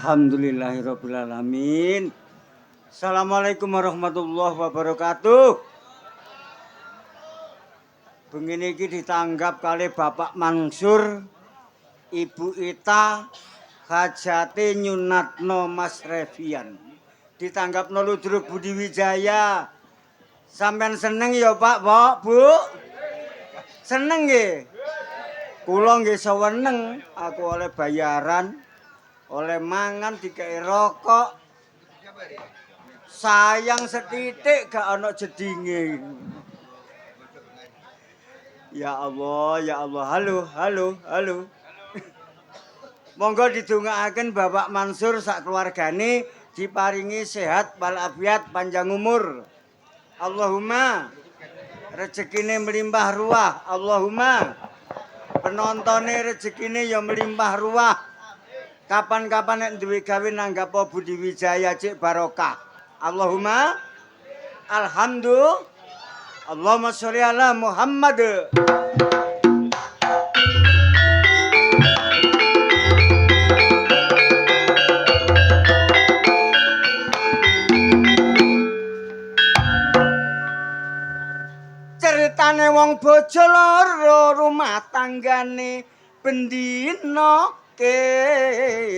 Alhamdulillahirabbil alamin. Assalamualaikum warahmatullahi wabarakatuh. Bengi niki ditanggap kali Bapak Mansur, Ibu Ita, hajate nyunatno Mas Revian. Ditanggapno Ludruk Budi Wijaya. Sampeyan seneng ya Pak, Bu? Seneng nggih? Kula nggih seneng, aku oleh bayaran, oleh mangan dikei rokok. Sayang setitik gak ana jedinge. Ya Allah, ya Allah. Halo. Monggo didongaaken Bapak Mansur sak keluargane diparingi sehat walafiat panjang umur. Allahumma rezekine melimpah ruah. Allahumma penontone rezekine ya melimpah ruah. Kapan-kapan nek duwe gawe nanggapo Budi Wijaya cek barokah. Allahumma alhamdulillah. Allahumma sholli ala Muhammad. Ceritane wong bojo loro rumah tanggane bendina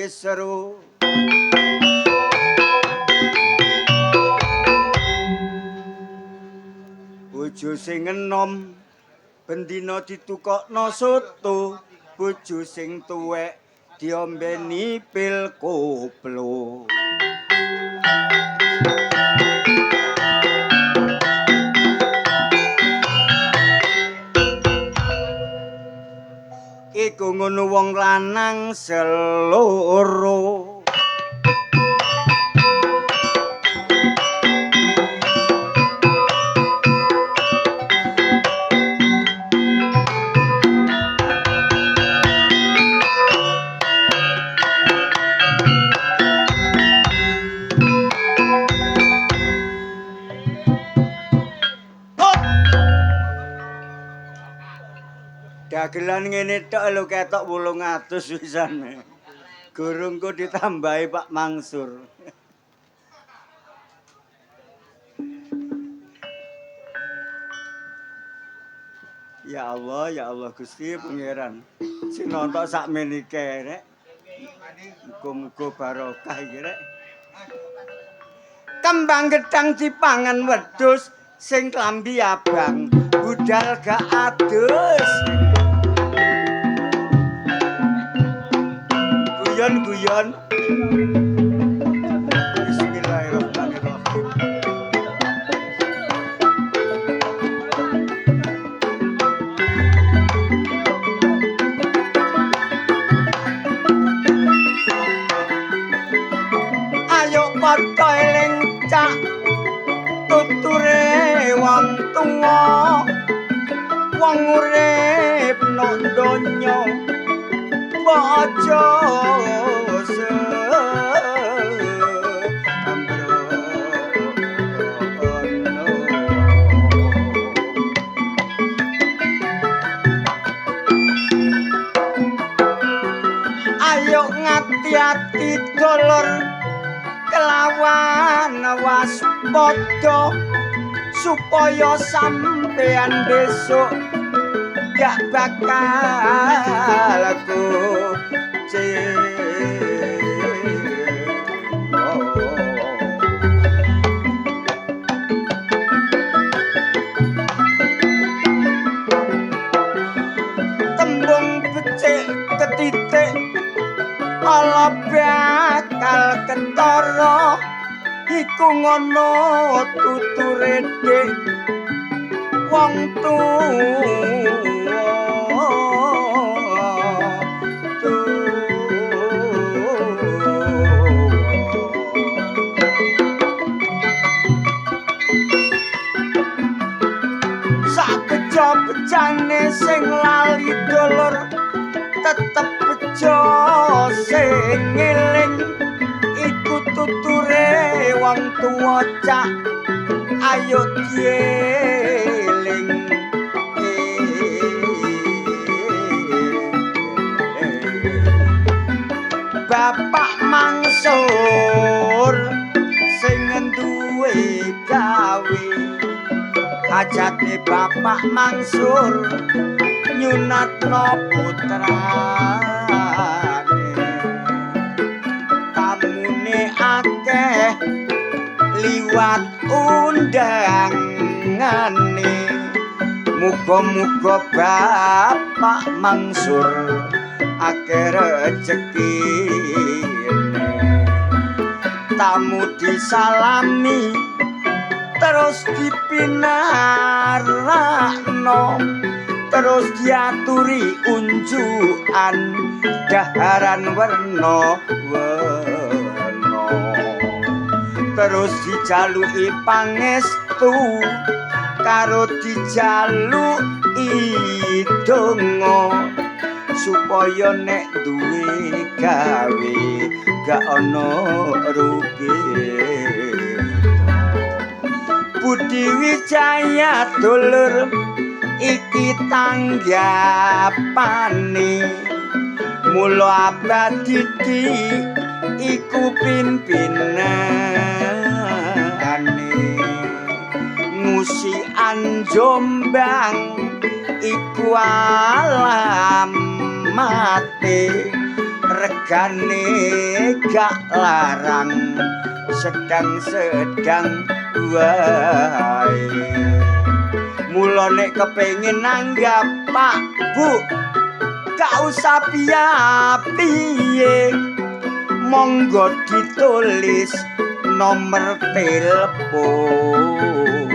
seru. Bojo sing enom bendina ditukokno soto, bojo sing tuwek diombeni pil koplo. Iku ngono wong lanang seloro. Dagelan ngene tok lho ketok 800 pisan. Gurungku ditambahi Pak Mansur. Ya Allah Gusti Pangeran. Sing nonton sakmenike rek. Muga-muga barokah iki rek. Kembang gedang dipangan wedhus sing klambi abang, budal gak adus. Guyon. Bismillahirrahmanirrahim. Ayo padha eling cak tuture wong tuwa, wong urip nang donya. Aja ayo ngati-ati dolor kelawan waspada supaya sampean besok gak bakal aku tembung becik ketitik ala bakal ketara iku ngono tuture dik wong tuwa. Becane sing lali dolor tetep bejo sing ngeling iku tuture wong tuwa cak ayo dieling. Bapak mangsa dulur sing duwe gawe ajate Bapak Mansur nyunatno putrane tamune akeh liwat undangane muga-muga Bapak Mansur akeh rezekine tamu disalami terus dipinarakno terus diaturi unjukan daharan werna-werna terus dijaluki pangestu karo dijaluki donga supaya nek duwe gawe gak ana rugi Budi Wijaya dulur iki tanggapane mula abadi iku pimpinane Musikan Jombang iku alamate regane gak larang sedang-sedang wae mula nek kepengin nanggap Pak Bu gak usah piye monggo ditulis nomor telepon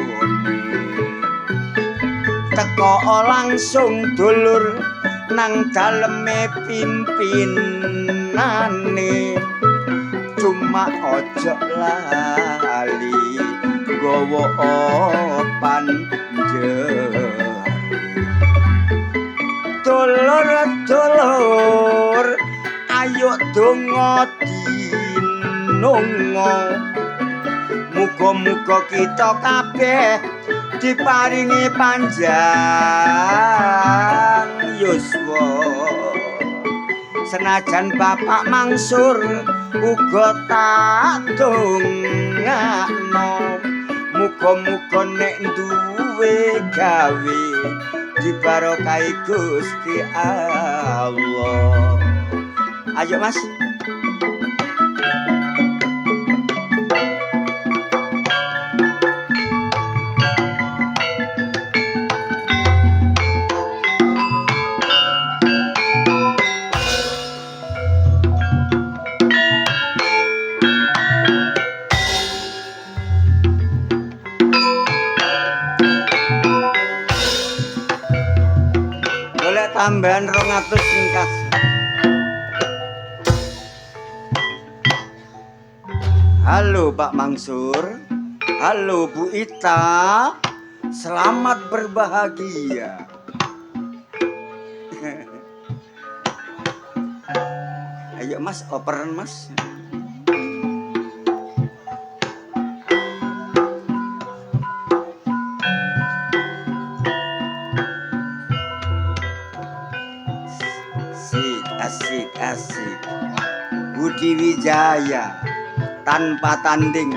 teko langsung dulur nang daleme pimpinane cuma ojo lali gowo panjer dulur ayo donga dinonga muga-muga kita kabeh diparingi panjang yuswa senajan Bapak Mansur uga tak dongakno muga-muga nek duwe gawe dibarokahi Gusti Allah ayo Mas tambahan 200 singkas. Halo Pak Mansur. Halo Bu Ita. Selamat berbahagia. Ayo Mas, operan Mas. Asik Budi Wijaya tanpa tanding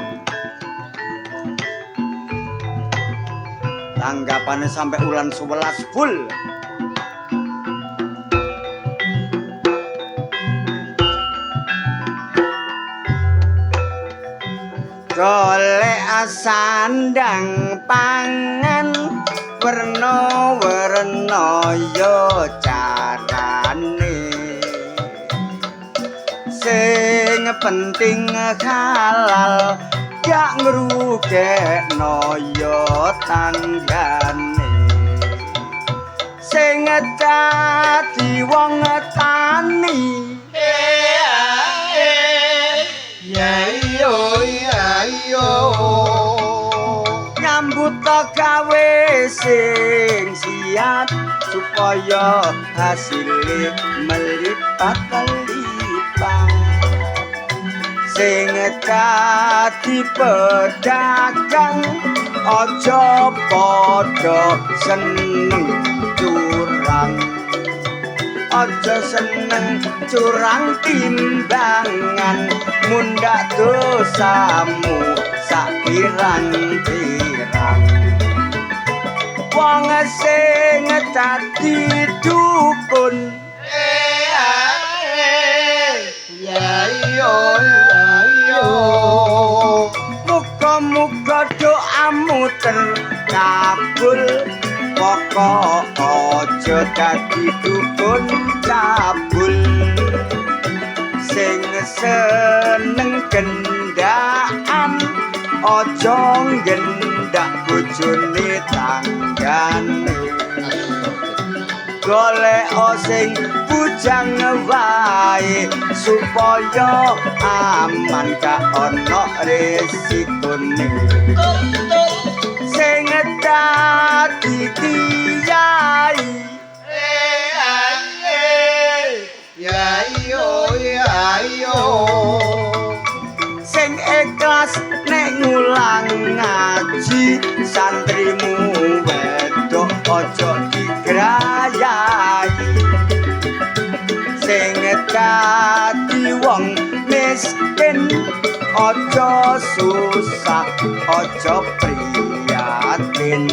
tanggapannya sampai ulan 11 full golek sandang pangan werna-werna yo carane sing penting halal gak ngrugekno yo tanggane sing dadi wong tani ya iyo nyambut gawe sing siap supaya hasilé melipat-lipat sing dadi pedagang aja padha seneng curang aja seneng curang timbangan mundhak dosamu sak pirang-pirang wong sing dadi dukun ya yo muga-muga doamu terkabul pokok aja dadi dukun cabul sing seneng gendaan aja gendak bojone tanggane golek sing bujang wae supaya aman gak ono resikone sing dadi kiai ya yo sing ikhlas nek ngulang ngaji santrimu wedok aja digrayai sing dadi wong miskin aja susah aja prihatin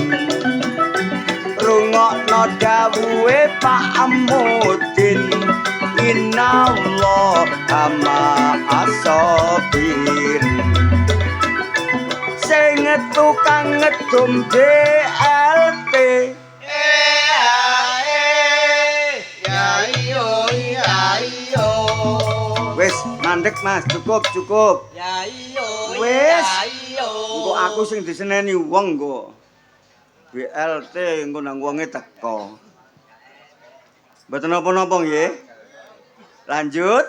rungokno dawuhe Pak Amudin innallaha ma'as-sabirin sing tukang ngedum BLT ya iyo wis mandek Mas cukup ya iyo wis engko aku sing diseneni wong engko BLT engko nang wonge teko mboten napa-napa nggih lanjut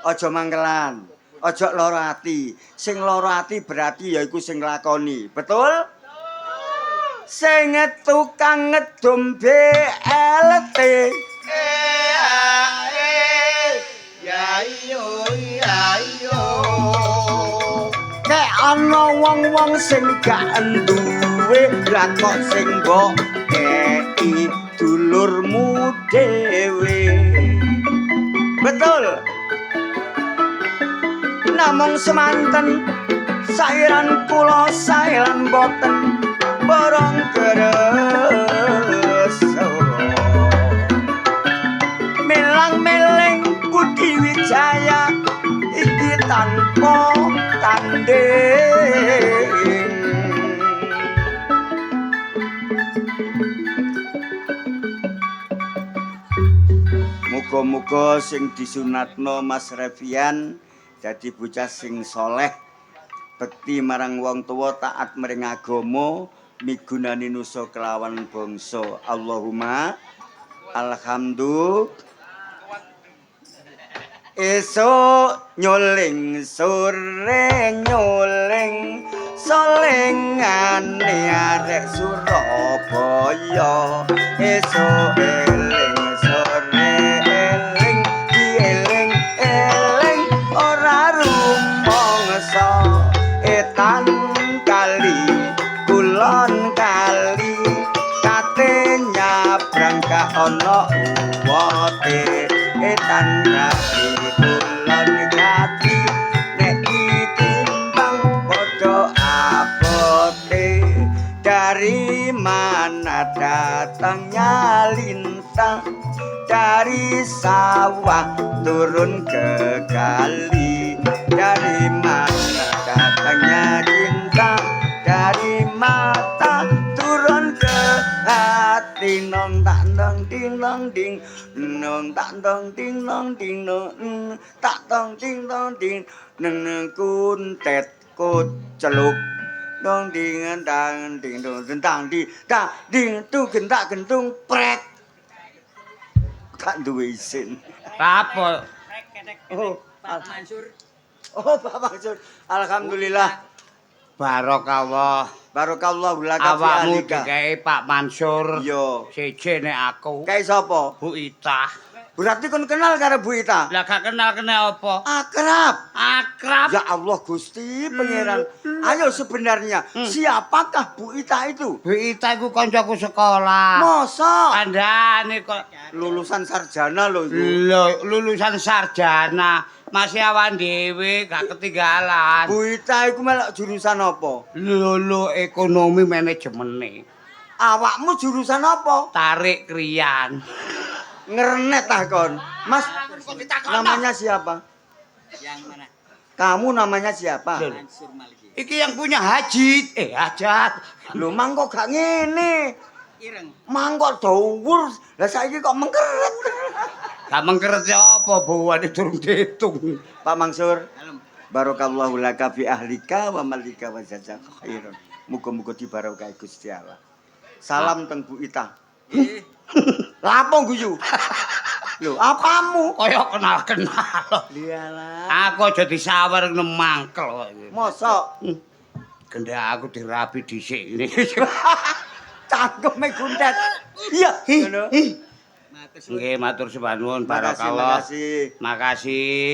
aja mangkelan aja lara ati sing lara ati berarti yaiku sing lakoni betul sing tukang ngedum BLT ya iyo kek ana wong-wong sing gak duwe lah kok sing mbok kei dulurmu dhewe betul namung semanten sairan kula sairan boten borong keresa milang-miling Budi Wijaya iki tanpa tanding muga-muga sing disunatno Mas Revian dadi bocah sing soleh bekti marang wong tuwa taat maring agama migunani nusa kelawan bangsa Allahumma alhamdulillah esuk nyuling sore nyuling solengane arek Surabaya esuk eling sore eling dieling eling ora rumangsa etan kali kulon kali kate nyabrang ka ana uwote etan kali kulon kati nek ditimbang padha abote dari mana datangnya lintang dari sawah turun ke kali dari mana datangnya cinta dari mata turun ke hati nong tak dong ding dong ding nong tak dong ding dong ding nong tak dong ding dong ding neng kuntet kut celuk dong ding dang ding dong dang di da ding tu gentak gentung prek gak duwe isin apa oh Pak Mansur oh Pak Mansur alhamdulillah Barokallah barakallah laka fi awakmu alika dikei Pak Mansur yo siji nek aku kae sapa Bu Itah Berarti kon kenal karo Bu Ita? Lah gak kenal-kenal apa? Akrab. Akrab. Ya Allah Gusti Pangeran. Ayo sebenarnya siapakah Bu Ita itu? Bu Ita iku kancaku sekolah. Masa Kandhane kok lulusan sarjana lho iku. lho lulusan sarjana. Masih awan dhewe gak ketinggalan. Bu Ita iku melok jurusan apa? Lulu ekonomi manajemene. Awakmu jurusan apa? Tarik kriyan. Ngerenet ah kon. Mas, namanya siapa? Yang mana? Kamu namanya siapa? Mansur Maliki. Iki yang punya hajat. Lho mang kok gak ngene? Ireng. Mang kok dhuwur. Lah saiki kok mengkeret. Gak mengkeret apa bawane durung diitung. Pak Mansur, barakallahu laka fi ahlika wa malika wa jazaka khairan. Muga-muga dibarokahi Gusti Allah. Salam teng Bu Ita. Lapo guyu? Lho, apamu? Kaya kenal-kenal. Lialah. Aku aja disawer nemangkel kok. Mosok Gendek aku dirapi dhisik ini. cangkeme gundet. Iya, ngono. Nggih, matur suwun Makasih, barakallah. makasih. Makasih.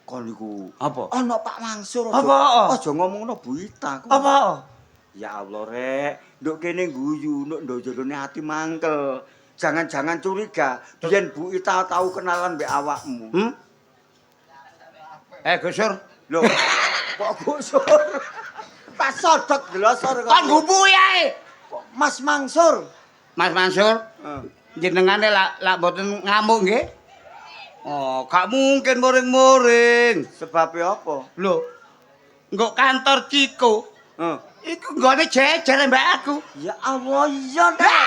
Kon iku Apa? ana Pak Mansur. Apa? Aja ngomongno Bu Ita. Apa? Ya Allah rek, nduk kene guyu, nduk ndojone ati mangkel. Jangan-jangan curiga, biyen Bu Ita tahu kenalan mbek awakmu. Gusur. Lho, kok gusur? Tak sodok glosor Kon gubu yae. Mas Mansur. Mas Mansur, jenengane lak mboten ngamuk nggih? Oh, gak mungkin muring-muring. Sebab apa? Lho, nggo kantor Ciko. Iku nggone jejer mbak aku. Ya Allah, iya dah.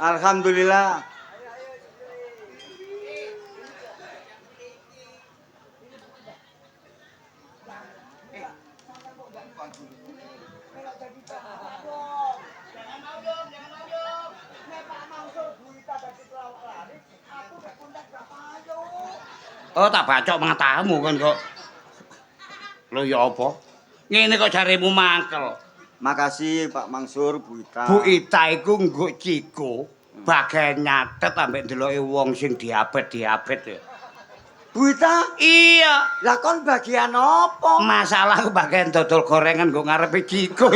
Alhamdulillah. Oh, tak bacok matamu kan kok. Lho ya apa? Ngene kok jarimu mangkel. Makasih Pak Mansur, Bu Ita. Bu Ita iku nggo Ciko, bagian nyatet ambek ndeloke wong sing diabet ya. Bu Ita? Iya. Lah kon bagian apa? Masalah aku bagian dodol gorengan nggo ngarepe Ciko.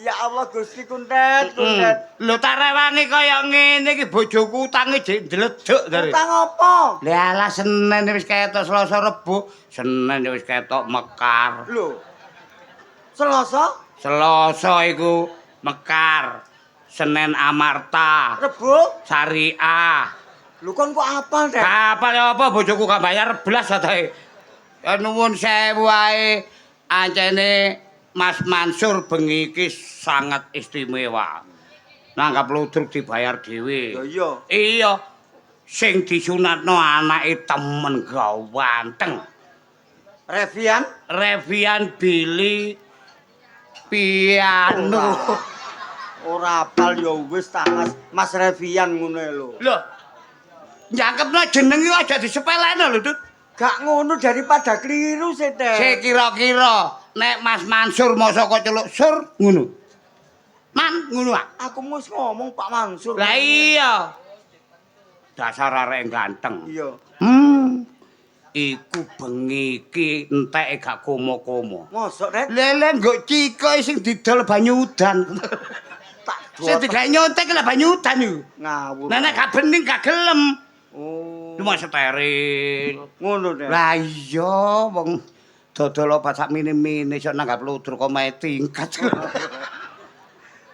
Ya Allah Gusti kuntet, kuntet. Lho tak rewangi kaya ngene iki bojoku utange jek ndledek dari. Utang apa? Lah alah Senin wis ketok Selasa Rebo, Senin wis ketok mekar. Lho. Selasa? Selasa iku mekar. Senin Amarta. Rebo? Syariah. Lho kon kok apal, Dek? Kapal ya apa bojoku gak bayar blas adae. Ya nuwun sewu wae. Ancene Mas Mansur bengi iki sangat istimewa. Nanggap ludruk dibayar dhewe. Ya iya. Iya. Sing disunatno anake temen gawanteng. Revian Billy Piano. Ora apal ya wis tak Mas Revian ngono lho. Lho. Nyangkepno jeneng iki aja disepelekno lho, Dut. Gak ngono daripada keliru sih, Dek. Sik kira-kira nek Mas Mansur mosok kok celuk sur ngono. Man ngono ah. Aku wis ngomong Pak Mansur. Lah iya. Dasar arek ganteng. Iya. Iku bengi iki enteke gak komo-komo. Mosok, Dek? Lele nggo Ciko sing didol banyu udan. Tak Sing digawe nyontek lah banyu udan iku. ngawur. Nenek gak bening gak gelem. Oh. Cuma steril. Ngono, Dek. Lah iya wong dodol obat sak mini-mini sok nanggap ludruk kok mae tingkat.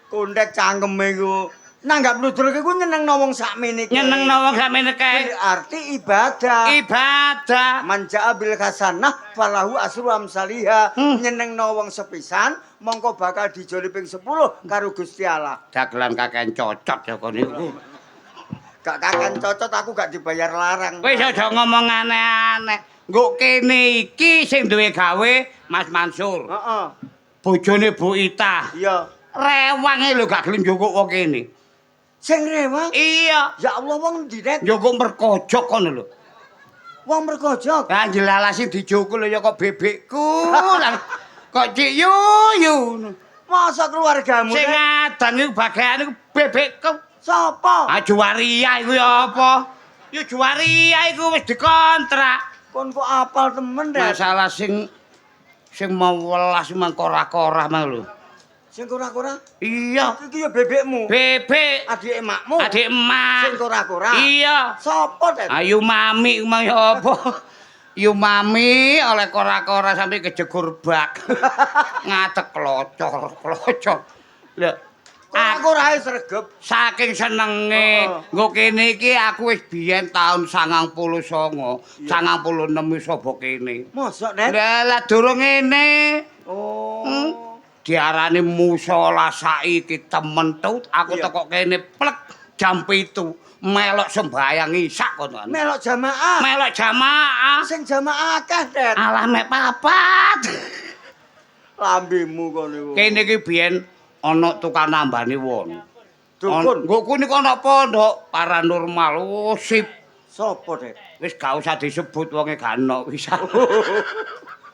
Kondek cangkeme iku. Nanggap ludruk iku nyenengno wong sakmene iki. Nyenengno wong sakmene kae. Berarti ibadah. Ibadah. Manja bil hasanah falahu asru amsalihha. Nyenengno wong sepisan mongko bakal dijoli ping 10 karo Gusti Allah. Dagelan kakean cocok ya kon niku. Gak kakan cocot aku gak dibayar larang. Wis aja ngomong aneh-aneh. Nggo kene iki sing duwe gawe Mas Mansur. Heeh. Bojone Bu Ita. Iya. Rewange lho gak gelem njukuk wong kene. Sing rewang? Iya. Ya Allah wong ndi, Dek? Njukuk merkojok kono lho. Wong merkojok. Lah jelalasi dijukuk lho ya kok bebekku. Lah Kok cik yuyu. Masa keluargamu Sing Dek? ngadang iku bagian iku bebekku. Sapa? Ah Juwaria iku ya apa? Ya Juwaria iku wis dikontrak. Kon kok apal temen Dek? Masalah sing mau welas mangkora-kora mang lho. Sing kora-kora? Iya, Iki ya bebekmu. bebek. Adik emakmu. Adik emak. Sing kora-kora. Iya. Sapa Dek? Ayu mami ku mang ya apa? Yu mami oleh kora-kora sampai kejegur bak. Ngadeg klocor. Lho, Kora-korae sregep. saking senenge nggo kene iki aku wis biyen taun 99, 96 wis sapa kene. Mosok Dek? Lah durung ngene. Oh. Diarani musala saiki temen tut aku Iya. teko kene plek jam 7 melok sembayang isak kono. Melok jamaah. Melok jamaah. Sing jamaah akeh Dek. Alah mek papat. Lambemu kon niku. Kene iki biyen ana tukang nambani won. Dukun. Nggo kene ana pondok paranormal. Oh sip. Sapa Dek? Wis gak usah disebut wonge gak ono wis.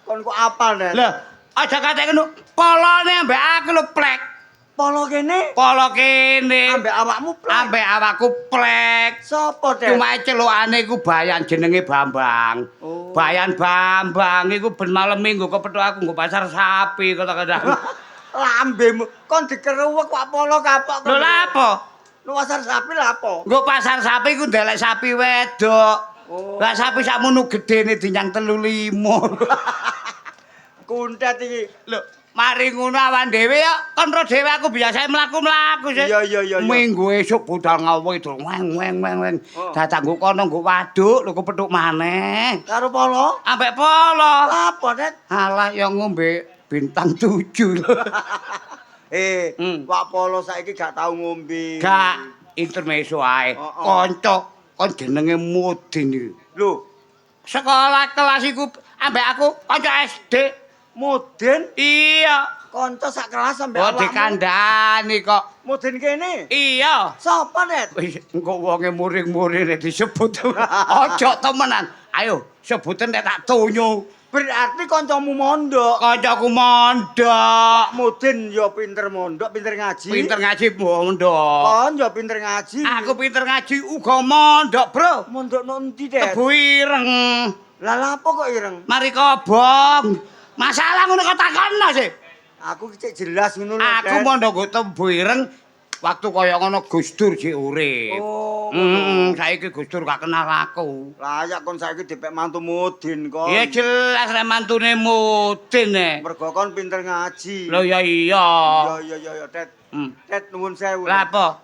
Kon kok apal Dek? Lah, aja kate ngono. Polone ambek aku lho plek. Polo kene Polo kene. ambek awakmu plek. Ambek awakku plek. Sapa Dek? Cuma celukane iku Bayan jenenge Bambang. Oh. Bayan Bambang iku ben malam Minggu kepethuk aku nggo pasar sapi kata-kata. Lambemu kon dikeruwek kok polo kapok. Lho lha apa? Lu pasar sapi lha apa? Nggo pasar sapi iku ndelek sapi wedok. Oh. Lah sapi sakmono gedene dinyang 3-5. Kuntet iki. Lho, mari ngono awan dhewe ya kon ro dhewe aku biasa mlaku-mlaku sih. Iya. Minggu esuk budal ngawo itu weng. Oh. Datang nggo kono nggo waduk lho kepethuk maneh. Karo polo? Ambek polo. Apa Dek? Alah ya ngombe bintang 7 lho. Wak polo saiki gak tau ngombe. Gak intermezzo ae. Oh. Kanca kon jenenge Mudin iki. Lho, Sekolah kelas iku ambek aku kanca SD. Mudin Iya. kanca sak kelas sampe Oh awakmu. dikandani kok. Mudin kene. Iya. Sapa Dek? Wis engko wonge muring-muring disebut. Ojo temenan. Ayo sebutin nek tak tonyo. Berarti kancamu mondok. Kancaku mondok. Mudin ya pinter mondok, pinter ngaji. Pinter ngaji mondok. Kon ya pinter ngaji. Aku pinter ngaji uga mondok, Bro. Mondok nang ndi, Dek? Tebu ireng. Lah lha apa kok ireng? Mari kobong. Masalah ngono kok takono sih. Aku cek jelas ngono lho, Aku Dek. mondok go Tebu ireng waktu kaya ngono Gus Dur sik urip. Oh. Saiki Gus Dur gak kenal aku. Layak kon saiki dipek mantu Mudin kon. Ya jelas rek mantune Mudin Mergo kon pinter ngaji. Lho ya iya. Iya, Dek. Hmm. Dek nuwun sewu. Lah apa?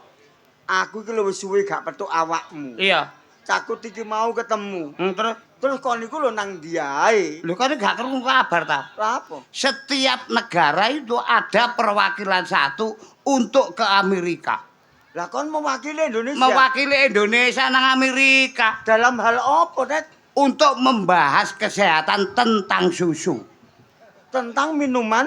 Aku iki lho wis suwe gak petuk awakmu. Iya. Cakut iki mau ketemu. Terus Terus kon niku lho nang ndi ae? lho kan gak krungu kabar ta? Lah apa? Setiap negara itu ada perwakilan satu untuk ke Amerika. Lah kon mewakili Indonesia. Mewakili Indonesia nang Amerika Dalam hal apa, Dek? untuk membahas kesehatan tentang susu. Tentang minuman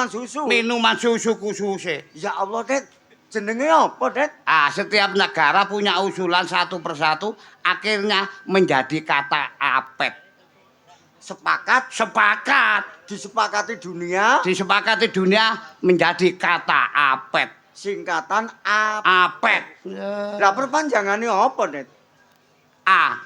susu. Minuman susu khususnya. Ya Allah, Dek. Jenenge apa, Dek? Setiap negara punya usulan satu persatu, akhirnya menjadi kata APET. Sepakat disepakati dunia. Disepakati dunia menjadi kata APET. Singkatan A. APET. Lah perpanjangannya apa, Dek? A.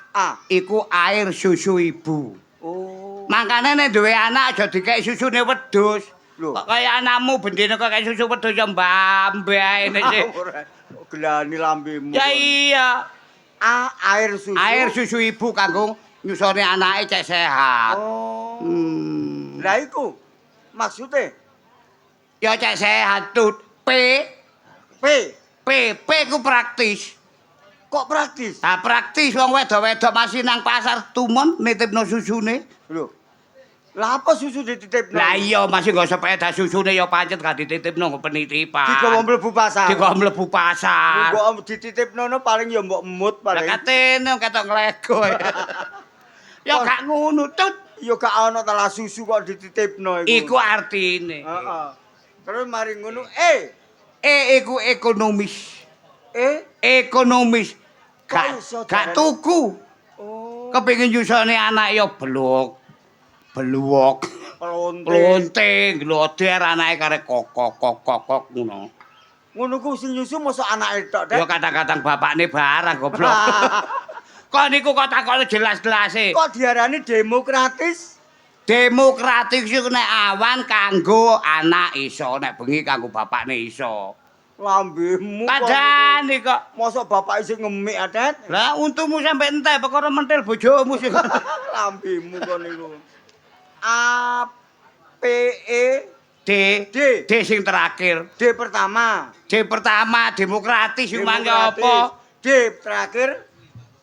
Iku air susu ibu. Oh. Makanya nek duwe anak aja dikei susune wedhus. Lho. Kok kaya anakmu bendine kok kaya susu wedhus ya mbambe ae sih. Ora. Gelani lambemu. Ya iya. A. Air susu. Air susu ibu kanggo nyusoni anake cek sehat. Oh. Lah Lah iku maksudnya ya cek sehat tut. P ku praktis. kok praktis? Nah praktis wong wedok-wedok masih nang pasar tumon nitipno susune. Lho. Lah apa susu dititipno? Lah iya masih nggo sepeda susune ya pancet gak dititipno nggo penitipan. Digawa mlebu pasar. Digawa mlebu pasar. Mbok dititipno paling ya mbok emut Lah paling. katene ketok nglego. Ya gak ngono tut. Ya gak ana telah susu kok dititipno Iku artine. Heeh. Terus mari ngono Iku ekonomis. Ekonomis. Kok iso, Gak Jan? tuku. Oh. Kepengin nyusoni anak ya beluwok. Plonting gloder anake karek kokok ngono. Ngono ku sing nyusu mosok anake tok, Dek. Ya kadang-kadang bapakne barang goblok. Kok niku kok takone jelas-jelase. Kok diarani demokratis? Demokratis iku nek awan kanggo anak iso, nek bengi kanggo bapakne iso. Lambemu Kadane kok. mosok bapak isih ngemik, Adet. Lah untumu sampe entek perkara mentil bojomu sih. Lambemu kon niku. A P E D. D. D sing terakhir. D pertama. D pertama demokratis iku mangke apa? D terakhir.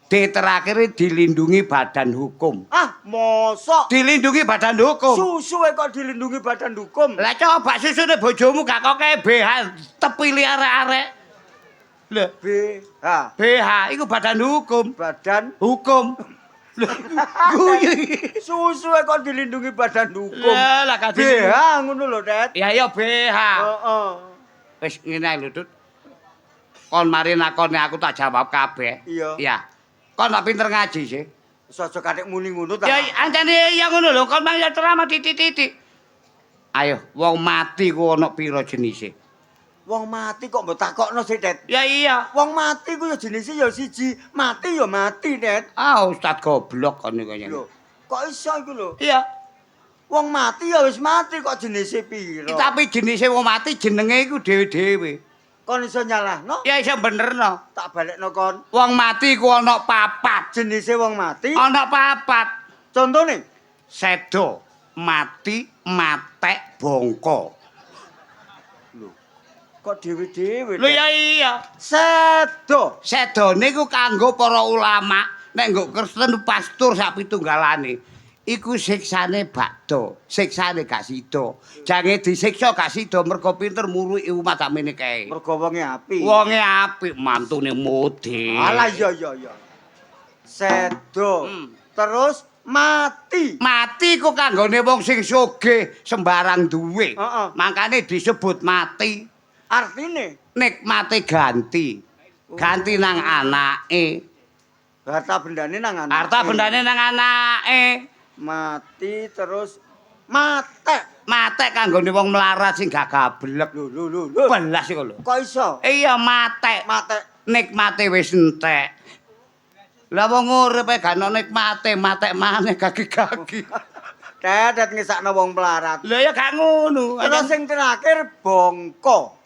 D terakhir dilindungi badan hukum. Ah, mosok Dilindungi badan hukum. susu kok dilindungi badan hukum. Lah coba susune bojomu gak kok kae BH tepili arek-arek. Lho, B H BH iku badan hukum. badan Hukum. Lho, guyu. susu kok dilindungi badan hukum. Lah B H ngono lho, Det. Ya ya BH. Heeh. Wis ngene ae lho, Dut. Kon mari nakoni aku tak jawab kabeh. Iya. Ya. Kon tak pinter ngaji sih. Sojo katik muni ngono ta. Ya ancane ya ngono lho, kon mang ya ceramah titik-titik. Ayo, wong mati ku ana pira jenise? Wong mati kok mbok takokno sih, Det. Ya iya. Wong mati ku ya jenise ya siji, mati ya mati, Det. Ah, ustad goblok kon niku Lho, kok iso iku lho? Iya. Wong mati ya wis mati kok jenise pira? Tapi jenise wong mati jenenge iku dhewe-dhewe. Kon iso nyalahno? Ya iso benerno. Tak balekno kon. Wong mati ku ana papat. Jenise wong mati. Ana papat. Contone? Sedo, mati, matek, bongko. Lho. Kok dhewe-dhewe? Lho ya iya. Sedo. Sedone iku kanggo para ulama, nek nggo Kristen pastur sak pitunggalane. Iku siksane bakdo, siksane gak sida. Jange disiksa gak sida mergo pinter muruki umat sakmene kae. Mergo wonge apik. Wonge apik, mantune modhe. Alah iya. Sedo. Terus mati. Mati ku kanggone wong sing sugih sembarang duwe. Heeh. Makane disebut mati. Artine Nikmate ganti. Ganti nang anake. harta bendane nang anak. Harta bendane nang anake. Mati terus matek. Matek kanggone wong melarat sing gak gablek. Lho. Belas iku lho. Kok iso? Iya matek. Matek. Nikmate wis entek. Lah wong urip gak ono nikmate, matek maneh gagi-gagi. Dedet ngesakno wong melarat. Lah ya gak ngono. Terus sing terakhir bongko.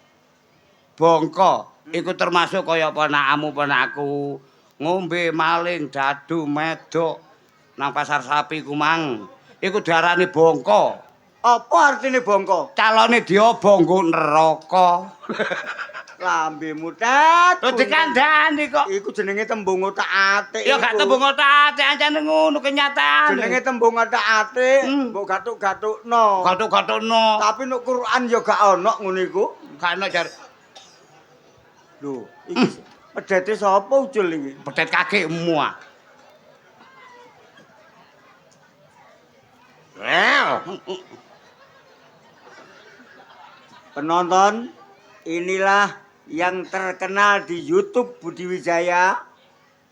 Bongko iku termasuk kaya ponakmu-ponakku. Ngombe maling dadu medok nang pasar sapi ku mang. Iku diarani bongko. Apa artine bongko? Calone diobong nggo neraka. Lambemu tet. Lho dikandhani kok. Iku jenenge tembung otak-atik. Ya gak tembung otak ancane ngono kenyataan. Jenenge tembung otak-atik, mbok gatuk-gatukno. Gatuk-gatukno. Tapi nek Quran ya gak ono ngono iku. Gak ono jar Lho, iki pedete sapa ucul iki? pedet kakekmu ah. Penonton, inilah yang terkenal di YouTube Budi Wijaya,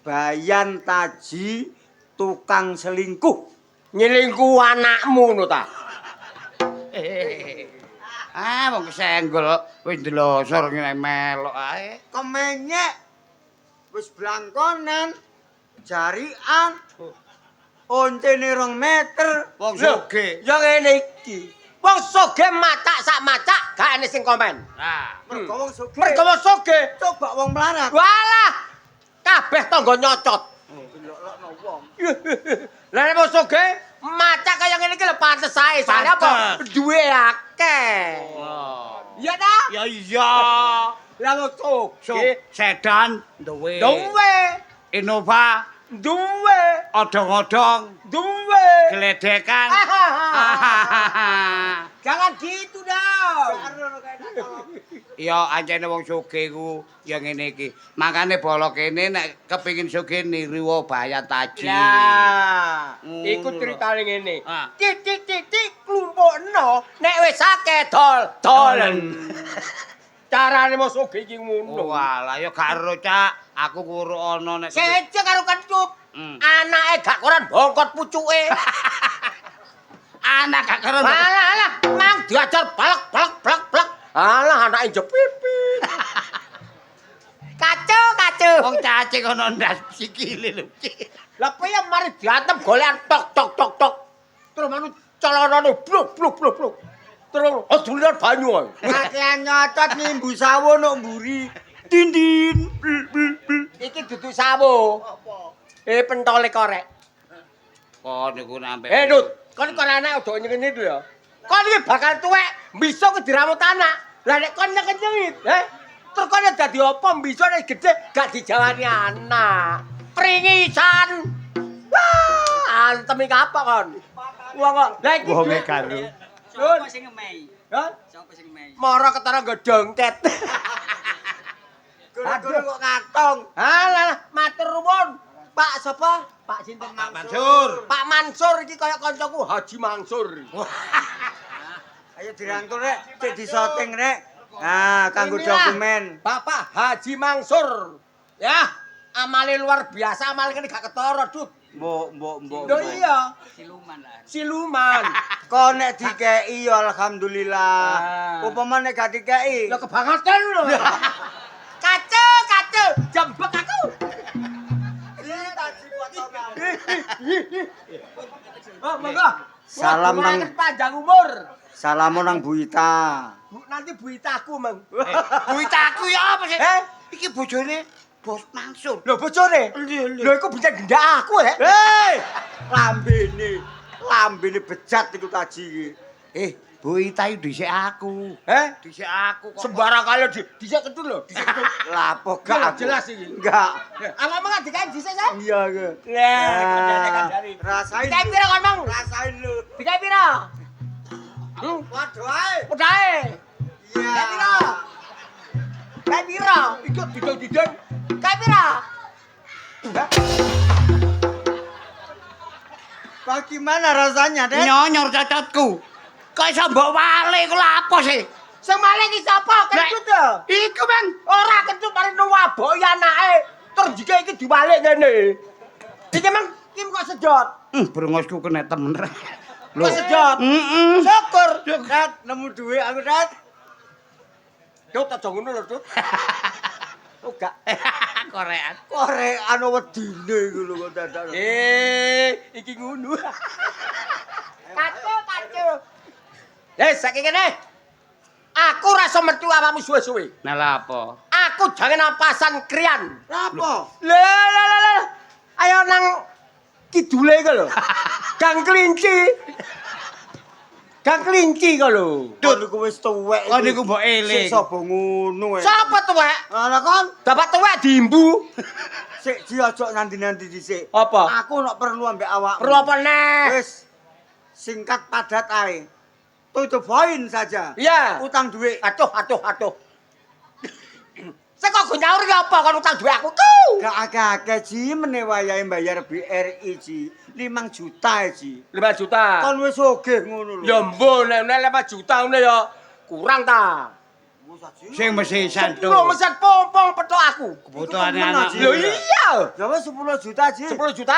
Bayan Taji tukang selingkuh. Nyelingkuh anakmu ngono ta. Ah, wong kesenggol wis ndelosor ngene melok ae. Kemenyek wis blangkonan, jarian, ontene 2 meter. Wong Lho, sugih. ya ngene iki. Wong sugih macak sak macak gak ana sing komen. Nah, Mergo wong sugih. Mergo wong sugih. Coba wong melarat. Walah. Kabeh tangga nyocot. Delokno wong. Lah nek wong sugih macak kaya ngene iki lho pantes ae. Soale apa? Pantes. Duwe akeh. Iya ta? ya iya. Lah wong sugih Sedan duwe. duwe. Innova Duwe. odong-odong Duwe. geledekan. Jangan gitu dong. Ya ancene wong sugih ku ya ngene iki. Makane bolo kene nek kepengin sugih niru Bayan Taji. Lah, Ngono iku lho. ceritane ngene. Ah. Titik klumpukno nek wis akeh dolen. Carane mau sugih iki ngono. Walah ya gak ero Cak. Aku kuru ana nek Kece karo kencut. Anake gak koran bongkot pucuke. Anak gak keren. Alah, mang diajar balak. Alah, anake jepipit. Kacau. Wong cacing ana ndas sikile lho. Lah piye mari diantem golekan tok. Terus manu celanane bluk. Terus odulan banyu ae. Kakean nyocot ngimbu sawo nok mburi. Dindin. Iki dudu sawo. Apa? Pentole korek. Kok niku nampe. Dut, kon anak ojo ngene iki ya. Kon iki bakal tuwek, bisa ke diramut anak. Lah nek kon nyengit, terus kon dadi apa bisa nek gedhe gak dijawani anak. Pringisan. Wah, antem iki apa kon? Wong kok. Lah iki Wonge karo. Sopo sing ngemei? Hah? Sopo sing ngemei? Mara ketara godongket. Guru kok katong. Alah, matur nuwun. Pak sapa? Pak sinten Mansur. Pak Mansur iki kaya kancaku Haji Mansur. Ayo dirangkul rek, cek disoting rek. Nah, kanggo dokumen. Bapak Haji Mansur. Ya, amale luar biasa, amale kene gak ketara, Dut. Mbok. Lho iya. Siluman. Kok nek dikeki ya alhamdulillah. Upama nek gak dikeki. Lah kebangetan lho. Kacau. Jembek aku. Oh, monggo. Salam nang panjang umur. Salam nang Bu Ita. Nanti Bu Itaku, Mang. Buitaku ya apa sih? Iki bojone Bos Mansur. Lho bojone. Lho iku bisa gendak aku ya. Hei! Lambene bejat iku taji iki. Bu Ita iki dhisik aku. Dhisik aku kok. Sembarang kali dhisik ketut lho, dhisik ketut. Lah apa gak aku? Jelas iki. Enggak. Apa mengak dikae dhisik sa? Iya ke. Kandhane. Rasain. Dikae pira kon, Mang? Rasain lu. Dikae pira? Waduh ae. Udahe. Iya. Dikae pira? Dikae pira? Iku didon-didon. Dikae pira? Bagaimana rasanya, Dek? Nyonyor cocotku. Kok iso mbok wale ku lha apa sih? Sing maling iki sapa? Kentut ya? Iku, Bang. Ora kentut mari nuwaboki anake. Terus jika iki diwalik ngene. Iki Mang, iki kok sedot. Brengosku kena temen. Kok sedot? Syukur. Dek, nemu duit aku, Dek. Dut aja ngono lho, Dut. Oh gak. Korean. Korekan wedine iku lho kok dadak. Iki ngono. Kacau. Saiki kene. Aku rasa metu awakmu suwe-suwe. Nah lha apa? Aku jangan napasan krian. Apa? Lah. Ayo nang kidule iku lho. Gang kelinci kok lho. Dut niku wis tuwek. Kok niku mbok eling. Sik sapa ngono ae. Sapa tuwek? Lah kon Dapat tuwek diimbu. sik ji aja nanti-nanti dhisik. Apa? Aku nok perlu ambek awakmu. Perlu apa neh? Wis singkat padat ae. To the point saja. Iya. Utang duit. Aduh. Saya kok nyaur ya apa kan utang duit aku? Gak akeh-akeh ji meneh wayahe bayar BRI ji. 5 juta ji. 5 juta. Kon wis sugih ngono lho. Ya mbon nek 5 juta ngene ya kurang ta. Sing mesti santu. Lu meset pompong petok aku. Kebutuhane Iku anak. temen, Lho iya. Ya wis 10 juta ji. 10 juta.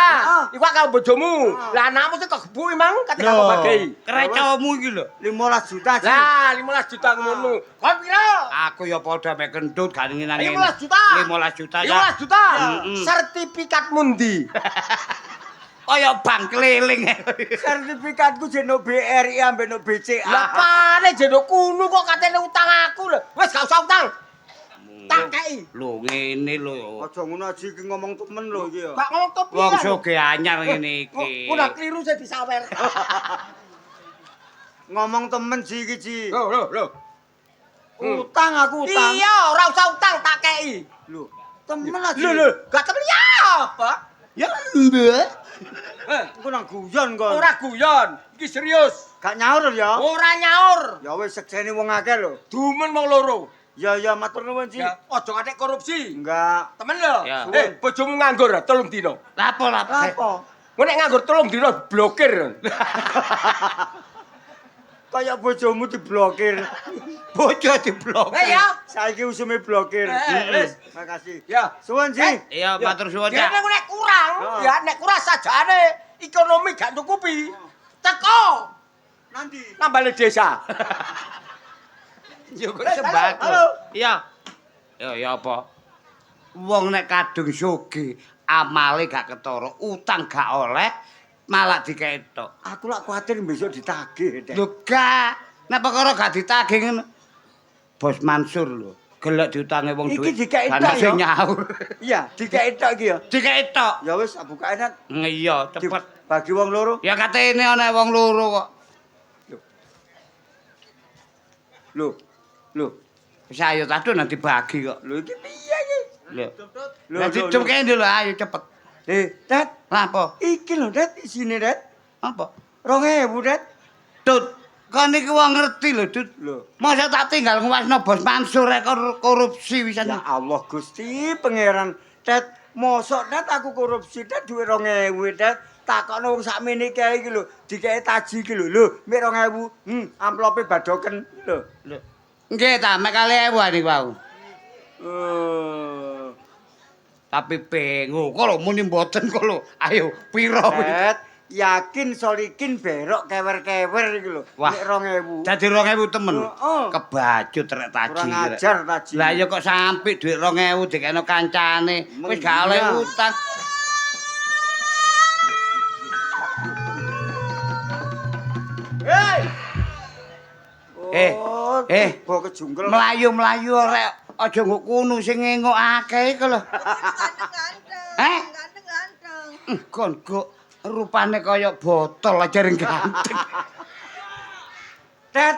Iku karo bojomu. Lah anakmu sing kegebu emang kate gak bagi. Krecamu iki lho. 15 juta ji. Lah 15 juta ngono. Kon pira? Aku ya padha mek kentut gak ngenane. 15 juta. 15 juta. 15 juta. Mm-mm. Sertifikat mundi. Kaya bank keliling. Sertifikatku jeno BRI ambek no BCA. Lah pane jeno kuno kok katene utang aku lho. Wis gak usah utang. Tak kei. Lho ngene lho. Aja ngono ji iki ngomong temen lho iki ya. Gak ngomong topi. Wong sugih anyar ngene iki. Udah keliru saya disawer. Ngomong temen ji iki ji. Lho. Utang aku utang. Iya, ora usah utang tak kei. Lho, temen aja. Lho, gak temen ya apa? Ya lho. Engko nang guyon kon. Ora guyon, iki serius. Gak nyaur ya. Ora nyaur. Ya wis seksene wong akeh lho. Dumen wong loro. Ya matur nuwun ji. Ya, aja ngantek korupsi. Enggak. Temen lho. Ya. Bojomu nganggur 3 dina. Lah apa? Apa? Mun nek nganggur 3 dina blokir. Kayak bojomu diblokir. Bojo diblok. Ya. Saiki usume blokir. Wis. Makasih. Ya. Suwun ji. Iya, matur suwun, Ya Cak. nek kurang, ya nek kurang sajane ekonomi gak cukupi. Teko Nanti. Nang balik desa. Yo kok Halo. sembako. Iya. Ya apa? Wong nek kadung sugih, amale gak ketara, utang gak oleh, malah diketok. Aku lak kuwatir besok ditagih, Dek. Lho gak, nek perkara gak ditagih ngono. Bos Mansur lho, gelek diutange wong Iki dhuwit. dikeki Kan tok, sing ya? nyaur. Iya, dikeki tok iki ya. Diketok. Ya wis, bukae Nat. Iya, cepet. Bagi wong loro. Ya katene ana wong loro kok. Lho. Lho. Wis ayo tadu nanti bagi kok. Lho iki piye iki? Lho. Lho, Lah lho, dicupke lho ayo cepet. Dad. Lah apa? Iki lho, Dad, isine, Dad. Apa? 2000, Dad. Tut, kon iki wong ngerti lho, Tut. Lho. Masa tak tinggal nguwasno Bos Mansur rek korupsi wisan. Ya Allah Gusti pangeran. Dad, mosok Dad aku korupsi Dad duwe 2000, Dad. Takokno wong sakmene kae iki lho, dikeki taji iki lho. Lho, mek 2000. Amplope badoken lho. Lho. Nggih ta, mek 2000 niku wau. Oh. Tapi bingung kok lho muni mboten kok lho. Ayo piro kuwi? Dad, yakin solikin berok kewer-kewer iki lho. Wah. Mek 2000. Dadi 2000 temen. Heeh. Kebajut rek taji. Kurang rek. ajar taji. Lah ya kok sampe dhuwit 2000 dikene kancane. Wis gak oleh Iya. utang. Hei! Oh, tiba ke jungkel. Melayu-melayu rek aja nggo kunu sing ngengok akeh iku lho. Eh? Ganteng-ganteng. Kon kok rupane kaya botol aja ring ganteng. Dad,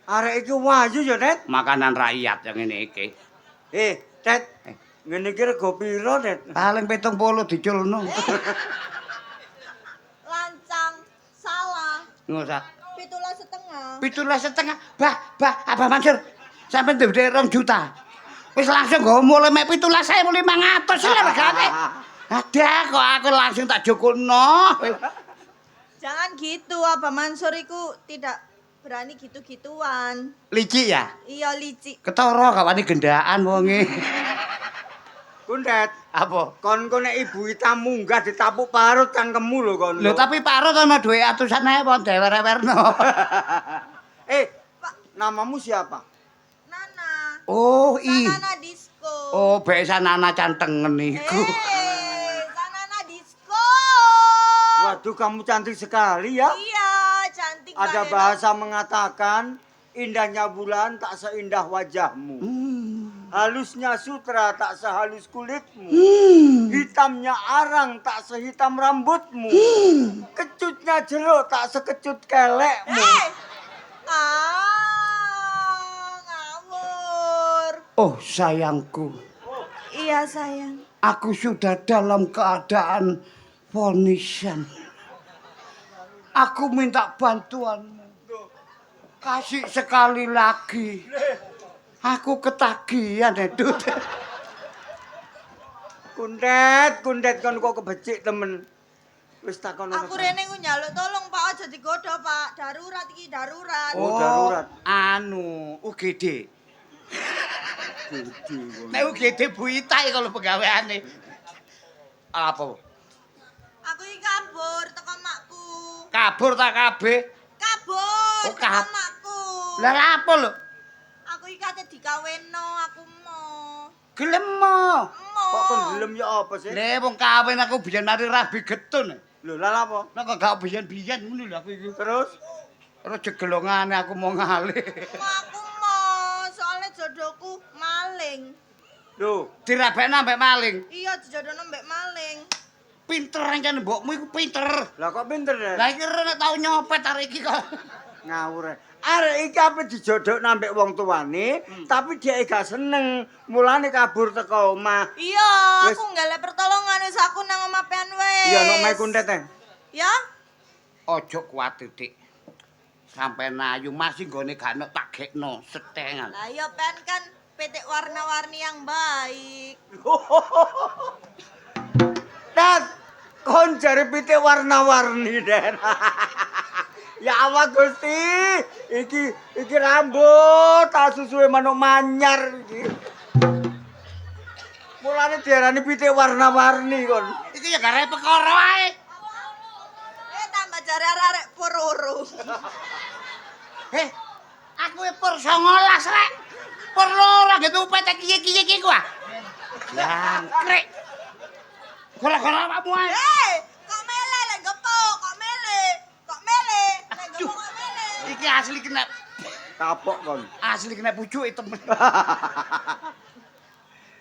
arek iki wayu ya, Dad. Makanan rakyat yang ngene iki. Dad. Ngene iki rego piro, Dad? Paling 70 diculno. Lancang. Salah. Ngosa. 17,5. 17,5. Abah Mansur. Sampe duwe 2 juta. Wis langsung nggo mulai mek 17.500 lho regane. Ada kok aku langsung tak jokono. Jangan gitu, Abah Mansur iku tidak berani gitu-gituan. Licik ya? Iya licik. Ketara kawane gendaan wonge. Kundet, Apa? kon nek ibu ita munggah ditapuk parut cangkemmu lho kon. Lho tapi parut ana duwe atusan ewu dewer-ewerno. Namamu siapa? Nana. Oh, Sanana disco. Oh, biasa Nana cantengen iku. Sanana disco. Waduh, kamu cantik sekali ya. Iya, cantik Ada banget. bahasa mengatakan indahnya bulan tak seindah wajahmu. Halusnya sutra tak sehalus kulitmu. Hitamnya arang tak sehitam rambutmu. Kecutnya jeruk tak sekecut kelekmu. Ngawur. Oh, sayangku. Iya, sayang. Aku sudah dalam keadaan ponisan. Aku minta bantuanmu. Kasih sekali lagi. Aku ketagihan, Edut. Kundet kon kok kebecik temen. Wis takon Aku rene ku njaluk tolong Pak aja digodho Pak. Darurat iki darurat. Oh, darurat. Anu, UGD. Nek UGD buitai kalau pegawaiane. Apa? Aku iki kabur teko makku. Kabur tak kabeh. Kabur Oh, teko makku. Lah apa lho? Aku iki kate dikawinno, aku mau. Gelem mo. Kok kon gelem ya apa sih? Le wong kawin aku biyen mari rabi getun. Lho, lha apa? Nek kok gak biyen-biyen ngono lho aku iki. Terus Terus jegelongane aku mau ngalih. Aku mau, soalnya jodohku maling. lho, Dirabekno ambek maling. Iya, dijodohno mbek maling. Pinter ancen mbokmu iku pinter. lah kok pinter ya? Lah iki nek tau nyopet arek iki kok. Ngawur. Arek iki ape dijodhok nambek wong tuane, tapi dia gak seneng. Mulane kabur teko omah. Iya, Wes. aku nggak pertolongan wis aku nang omah pean wis. Iya, nok mae kundet teh. Ya? Ojo kuwatir, Dik. Sampai nayu masih nggone gak nek tak gekno setengan. Lah iya pean kan petik warna-warni yang baik. Dad, kon jare pitik warna-warni, Den. Ya Allah Gusti, iki rambut tak susuhe manuk manyar iki. Mulane diarani pitik warna-warni kon. Iki ya gare perkara wae. Tambah jare arek pororo. Aku pur 19 rek. Pur loro gitu upet kiye-kiye iki ku ah. Jangkrik. Gara-gara awakmu ae. Kok mele lek gepok, kok mele. Kok mele, lek gepok kok mele. Iki asli kena Kapok kon. asli kena pucuke temen.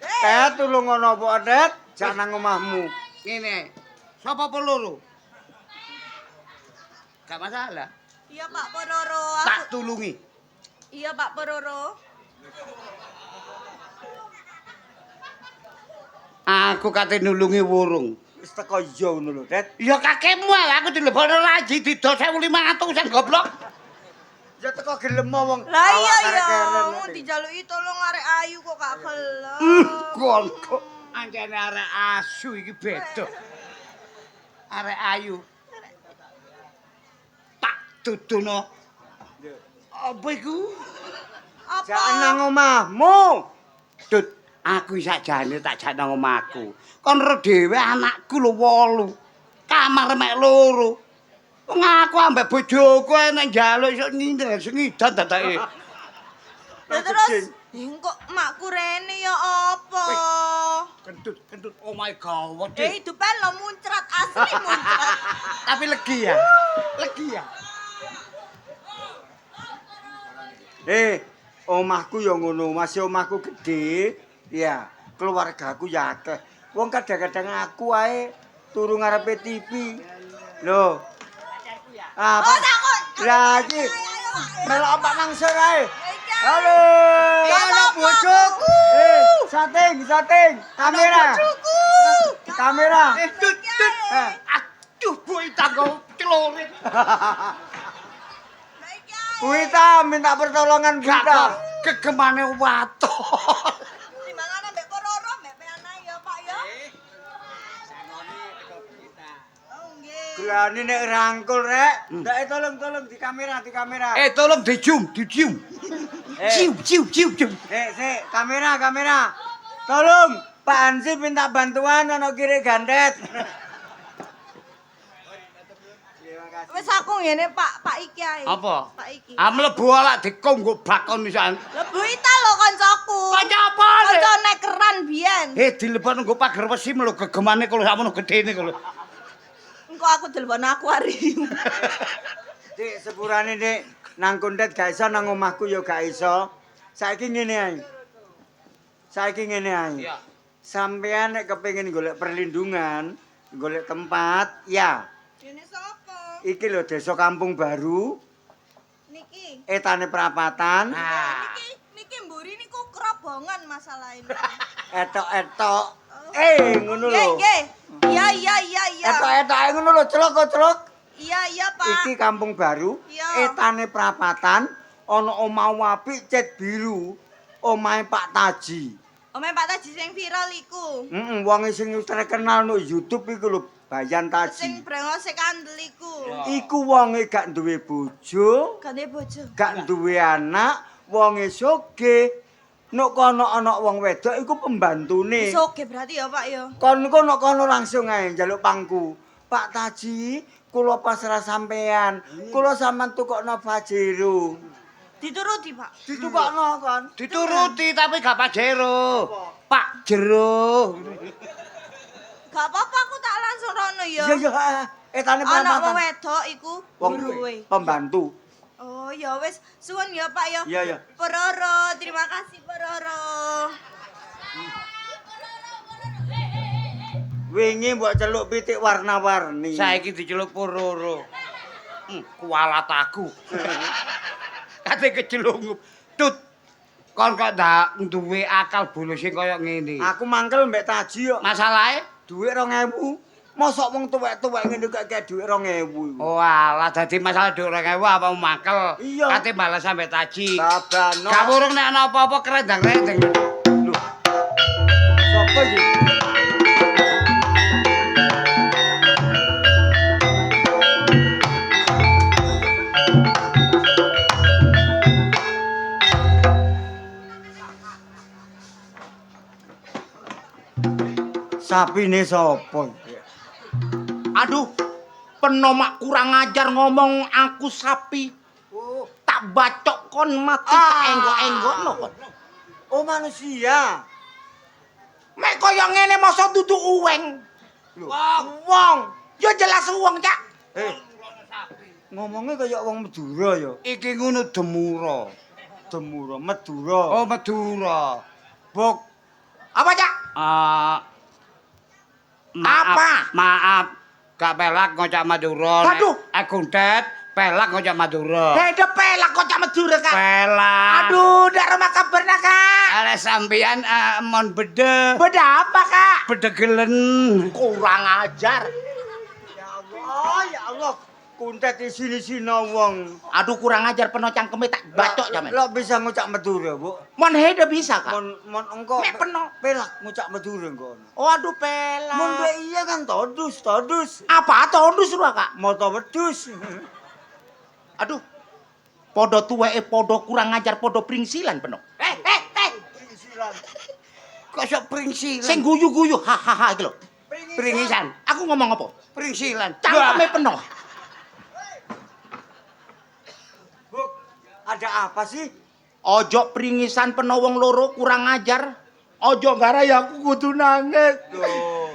Tet tulung ngono apa, Tet? Jak nang omahmu. Ngene. Sapa peluru? Gak masalah. Iya Pak Pororo, Tak aku. tulungi. Iya Pak Pororo. Aku kate nulungi wurung. Wis teko iya ngono lho, Tet. Ya kakekmu lah aku dilebokno laji didol 1.500 goblok. Ya teko gelem wong. Lah iya awak ya, karek-keren, mau Tet. dijaluki tolong arek ayu kok gak gelem. Kon kok anjene arek asu iki beda. Arek ayu. Tak dudono. Apa iku? Apa? Jak nang omahmu. Dut, aku sakjane tak jak nang omahku. Kon ro dhewe anakku lho 8. Kamar mek 2. Wong aku ambek bojoku nek njaluk iso nyindir sengidan dadake. Ya terus, kok makku rene ya apa? Kentut, oh my god. Hidupan lo muncrat, asli muncrat. Tapi legi ya. Legi ya. Omahku ya ngono, masih omahku gede. Ya, keluargaku ya akeh. Wong kadang-kadang aku ae turu ngarepe TV. Lho. Oh, takut. Lagi. Melok Pak Mangsur ae. Halo. Ya, Anak apa? bojoku. Sating. Kamera. Kamera. Dut. Aduh, boy tanggo celurit. Wita minta pertolongan Gak kita. kok kegemane waton. Timbangan ambek Pororo, ambek Peana ya Pak ya. Oh nggih. Gelani nek rangkul rek. Ndak tolong di kamera. Tolong di-zoom. Cium. Sik, kamera. Tolong, Pak Hansi minta bantuan ana kiri gandet. Wis aku ngene Pak Iki ae. Apa? Pak Iki. Mlebu alak dikonggo bakon pisan. Lebu ita lho kancaku. Kanca apa? Kanca nekeran biyen. Dilebon nggo pager wesi lho gegemane kalau sakmono gedene kalau. Engko aku dilebon akuarium. Dik, sepurane Dik, nang kondet gak iso nang omahku ya gak iso. Saiki ngene ae. Iya. Sampeyan nek kepengin golek perlindungan, golek tempat, ya. Ini sapa? Iki lho Desa Kampung Baru, Niki. etane perapatan. Nah. Niki mburi niku kerobongan masalah ini. Etok-etok. Ngono lho. Nggih. Iya. Etok-etok ngono lho, celok. Iya, Pak. Iki Kampung Baru, Iya. etane perapatan, ana omah apik cet biru, omahe Pak Taji. Omahe Pak Taji sing viral iku. Wong sing terkenal no YouTube iku lho, Bayan Sing Taji. brengose kandel iku. Iku wonge gak duwe bojo, Gane bojo. gak duwe anak, wonge sugih. Nek kono ana wong wedok iku pembantune. Soge berarti ya, Pak ya. Kon kono langsung ae njaluk pangku. Pak Taji, kula pasrah sampean. Kula sampean tukokno Pajero. Dituruti, Pak. Ditukokno kon. Dituruti tapi gak Pajero. Pak Jero. Gak apa-apa aku tak langsung rono ya. Iya, etane Ana wong perapatan. wedok iku Wong buruwe. pembantu. Oh ya wis, suwun ya Pak ya. Iya. Pororo, terima kasih Pororo. Wingi mbok celuk pitik warna-warni. Saiki diceluk Pororo. Kualat aku. Kate kecelungup. Tut. Kon kok ndak duwe akal bulu sing kaya ngene. Aku mangkel mbek Taji kok. Masalahe Dhuwit 2.000. Mosok wong tuwek-tuwek ngene kok kaya dhuwit 2.000. oh alah dadi masalah dhuwit 2.000 apa mangkel. Iya. Kate balas sampe Taji. Babano. Gak urung nek ana apa-apa kerendang-rendeng. Lho. Sopo iki? Sapine sapa? Aduh, penomak kurang ajar ngomong aku sapi. Tak tak bacok kon mati tak enggok-enggokno kon. Oh manusia. Mek kaya ngene masa dudu uweng. Wong, ya jelas wong, Cak. Ngomongnya kayak wong Madura ya. Iki ngono Demura. Demura, Madura. Oh, Madura. Bok. Apa, Cak? Maaf. Gak pelak ngocak Madura. Aduh. Kuntet pelak ngocak Madura. Beda pelak kok Cak Madura, Kak. Pelak. Aduh, ndak rumah kabar nak, Kak. Ale sampeyan mon bede. Beda apa, Kak? Bedegelen. Kurang ajar. Ya Allah. Kuntet di sini-sini wong. Aduh, kurang ajar peno cangkeme tak bacok jaman. Lo bisa ngucak Madura, Bu? Mon hede bisa, Kak. Mon engko Mek peno. pelak ngucak Madura engko. Oh, aduh pelak. Mon iya kan todus. Apa tondus lu, Kak? Moto wedus. Aduh. Podo tuweke podo kurang ajar podo pringsilan peno. Kok sok pringsilan? Sing guyu-guyu hahaha iki lho. Pringisan. Aku ngomong apa? Pringsilan. Cangkeme peno. Bu, ada apa sih? Ojo pringisan peno wong loro kurang ajar. Ojo garai aku kudu nangis. Loh.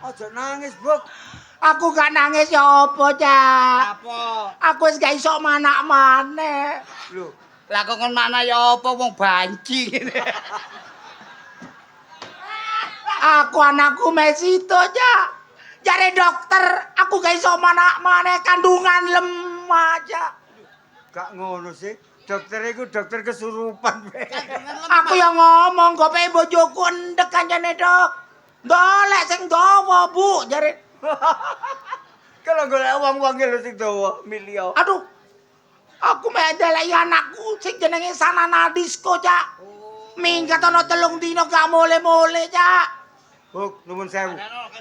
Ojo nangis, Bu. Aku gak nangis ya apa, Cak? Apa? Aku wis gak iso manak maneh. Loh, Lah kok kon mana ya apa wong banci ngene. Aku anakku mesito, Cak. Jare dokter, aku gak iso manak maneh kandungan lemah, Cak. gak ngono sih. Dokter iku dokter kesurupan. Aku yang ngomong kok pe bojoku endek kancane, Dok. Dolek sing dawa, Bu, jare. Kalau golek wong-wong lho sing dawa milio. Aduh. Aku mek ndeleki anakku sing jenenge Sanana Disco, Cak. Minggat ana 3 dina gak mole-mole, Cak. Bu, nuwun sewu.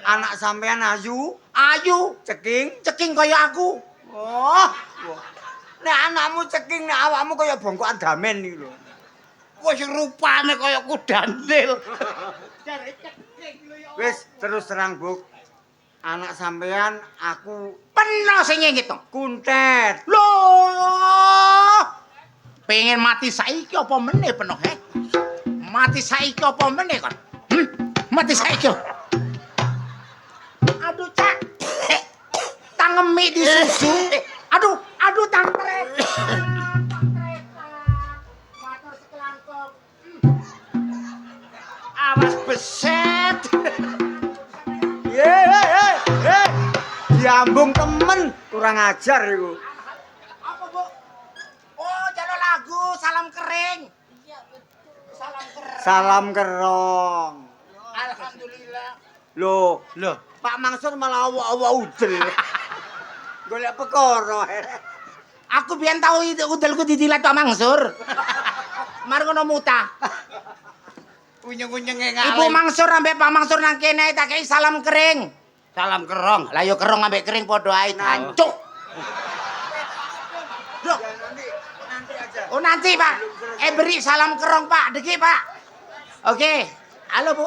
Anak sampean ayu, Ayu, ceking kaya aku. Oh. Nek anakmu ceking nek awakmu kaya bongkokan damen iki lho. Wis rupane kaya kudandil. Wis terus terang, Bu. Anak sampean aku Peno sing nyengit to. kuntet. Loh. Pengen mati saiki apa meneh peno, he? Mati saiki apa meneh kon? Mati saiki. Aduh, Cak. Tangemi di susu. Aduh tangkret. Matur sekelangkung. Awas beset. Hei. Diambung temen, kurang ajar iku. Apa, Bu? Oh, jalo lagu Salam Kering. Iya, betul. Salam Kering. Salam kerong. Alhamdulillah. Loh, Pak Mangsur malah awa-awa udel. Golek perkara. Aku biyen tau udelku didilat Pak Mangsur. Mari ngono mutah. Unyeng-unyenge Ibu Mangsur ambek Pak Mangsur nang kene tak kei salam kering. Salam kerong. Lah yo kerong ambek kering padha ae tancuk. Loh, Nanti aja. oh nanti, Pak. Beri salam kerong, Pak. Deki, Pak. Oke. Halo, Bu.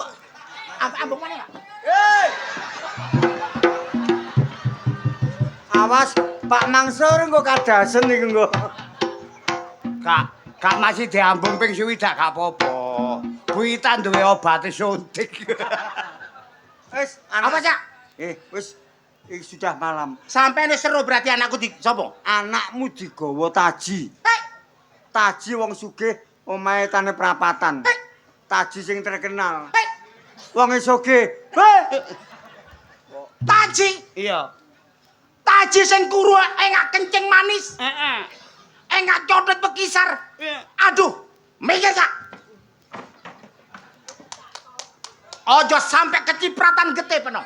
Apa mana, Pak? Hei. Awas, Pak Mangsur engko kadasen iki engko. Kak masih diambung ping swidak gak apa-apa. Buitan duwe obat suntik. Wis, Apa, Cak? Wis iki sudah malam. Sampai ini seru berarti anakku di sopo? Anakmu digawa taji. Hei, Taji wong sugih omahe tane prapatan. Taji sing terkenal. hei, Wong sugih. Hei. Taji. Iya. Taji sing kuru engak kencing manis. Heeh. Engak codet bekisar. Aduh, mikir, Cak. Ojo sampai kecipratan gede peno.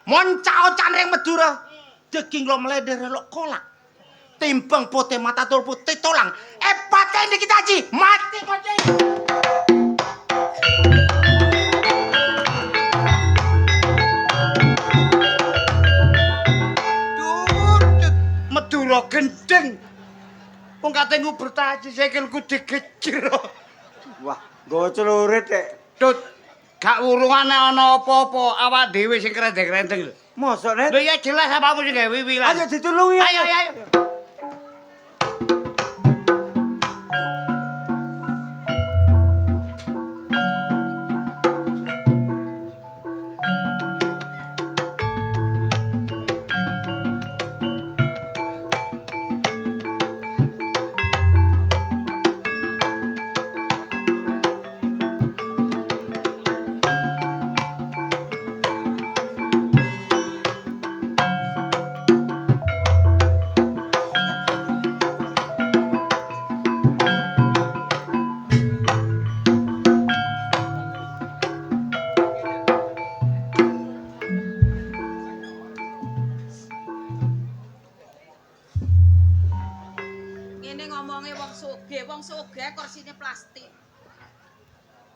Moncao canreng Madura. Daging lo meleder lo kolak. Timbang pote mata tol putih tolang. Pateni kita Haji, mati kucing. Madura gendeng. Wong kate nguber taji sikilku digejer. Wah, nggo celurit, Dek. Tut, gak urungane ana apa-apa, awak dhewe sing krendeng-krendeng lho. Mosok Net? Lho ya jelas apamu sing gawe wiwilan. Ayo ditulungi. Ayo ayo. Ngene ngomongnya wong sugih kursine plastik.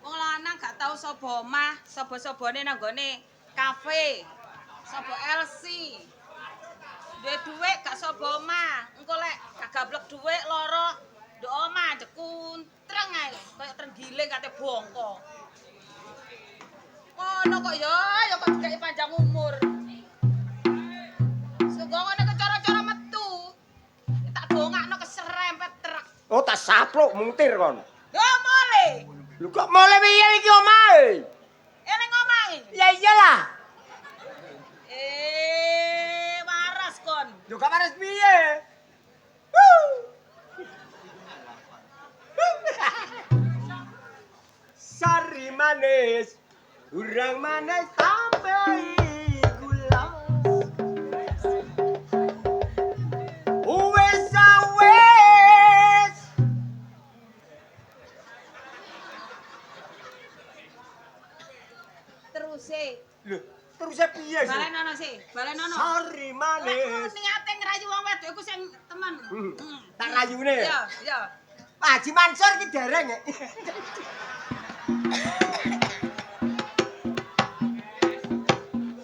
Wong lanang gak tau sapa omah, sapa-sabane nang gone kafe. Sapa LC. Duwe dhuwit gak sapa omah. Engko lek gak gablek dhuwit lara nduk omah dekuntreng ae kaya trenggiling kate bongko. Ngono kok ya kok dikai panjang umur. Sego ngene kecara-cara metu. Tak dongakno keserempet truk. Oh tak sapluk muntir kon. Yo mole. Lho kok mulai piye iki omahe? Eling omahe. Ya iyalah. Waras kon. Lho gak waras piye? Sari manis, urang manis tambahi gula. Wes wes. Teruse. Lho, terus piye sih? Balenono sih, balenono. Sari manis. Niate ngrayu wong wedok iku sing temen. Tak rayune. Iya, iya. Pak Haji Mansur iki dereng ya.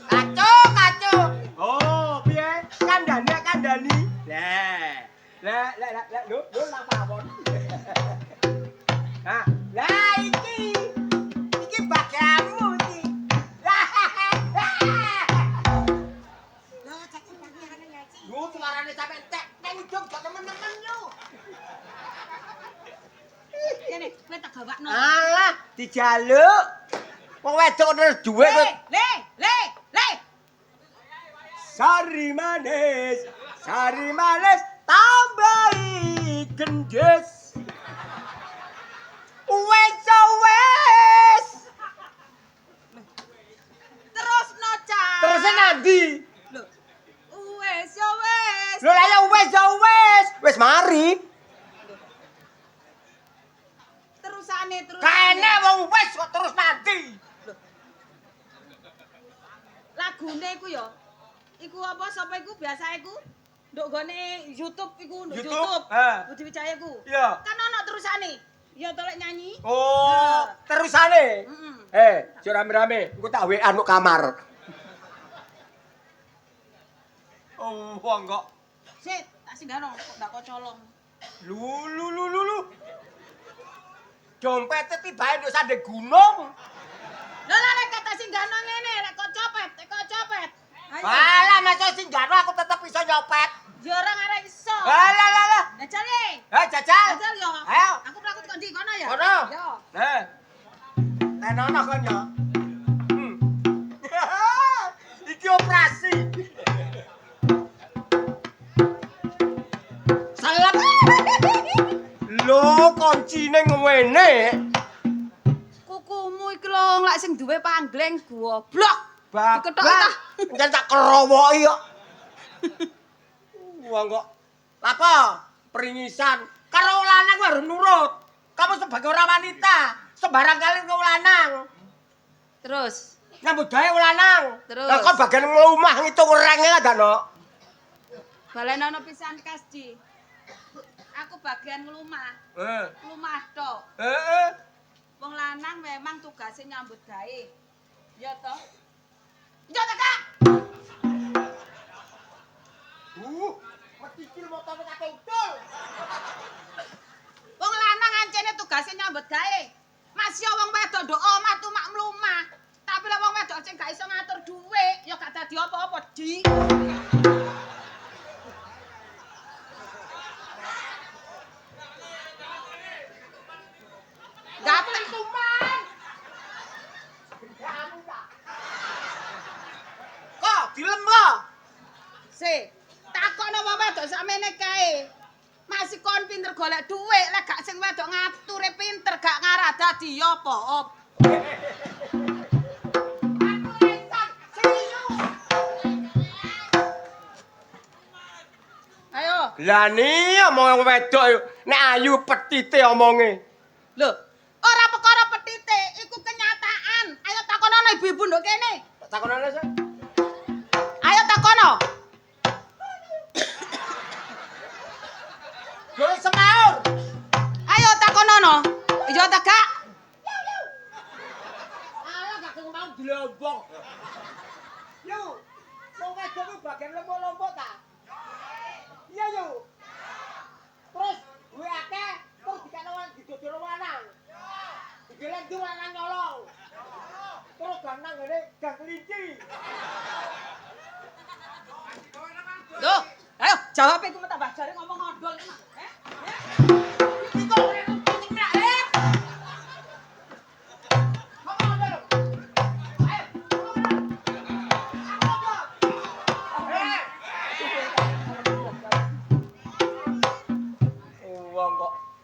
Kacu. Oh, piye? Kandhani. Lah, lho lah pawon. Nah, lah iki bagianmu iki. Lho, cek panganan ngaji. Lu suarane sampe entek, nek ujung gak temen-temen lu. Kene, kowe tak gawakno. Alah, dijaluk. Wong wedok terus duwe kok. Le. Sari manis tambahi gendis. Wes. Terus no, Cak. Terus nanti. Lho. Wes yo wes. Lho lah ya wes. Wes mari. Terusane. Kene wong wes kok terus nanti. Lagune iku ya. Iku apa sapa iku biasa iku? Nduk gone YouTube iku, nduk YouTube? YouTube. Ha. Budi Wijaya iku. Iya. Kan ono terusane. Ya tolek nyanyi. Oh, terusane. Heeh. Jo rame-rame, engko tak WA nuk kamar. Oh, wong kok. Sik, tak singgahno kok ndak kok colong. Lu. Dompete tibae nduk sandhe gunung. Lha lek kata singgahno ngene, lek kok copet. Ayo. Alah, masa singgahno aku tetep iso nyopet. Ya ora arek iso. Alah. Jajal e. Jajal. Jajal yo. Ayo. Aku mlaku kok ndi kono ya? Kono. Yo. Tenono kon ya. Iki operasi. Salam. Lho, kuncine ngene. Kukumu iki lho lak sing duwe panggleng goblok. Diketok Bapak. ta. Jan tak kerowoki kok. Wong kok. Lapo? Peringisan. Karo lanang harus nurut. Kamu sebagai orang wanita, sembarang kali kau lanang. Terus Nyambut gawe lanang. Terus? Lah kok bagian ngelumah ngitung orangnya ada no. balenono pisan Kasdi. Aku bagian nglumah. Nglumah tok. Wong lanang memang tugasnya nyambut gawe. Ya toh? Ya toh, Kak? Mesti kil motornya kate utul. Wong lanang ancene tugasnya nyambut gawe. Masya wong wedok nduk omah tuh mak mlumah. Tapi lek wong wedok sing gak iso ngatur dhuwit, ya gak dadi apa-apa, Di. Gaten kuman. Kok dilem kok? Se, takokno wong wedok sakmene kae. Masih kon pinter golek dhuwit, lek gak sing wedok ngature pinter gak ngarah dadi apa-apa. Ayo. Lah ni omong wedok yo. Nek ayu petite omonge. Lho, ora perkara petite, iku kenyataan. Ayo takono ibu-ibu nduk kene. Takonane sih. Ayo takono. Guru semaur. Ayo takonono. Ijo ta gak? Alah gak mau dilombok. Yo. Wong wedok ku bagian lombok-lombok ta? Iya yo. Terus duwe akeh, terus dikene wong didodol lanang. Digeleng di lanang nyolong. Terus ganang ngene gang kelinci. Loh, ayo jawab iku tak bajare ngomong ngondol iki. Iki kok ora kucing nak, Ngomong lho. Ayo,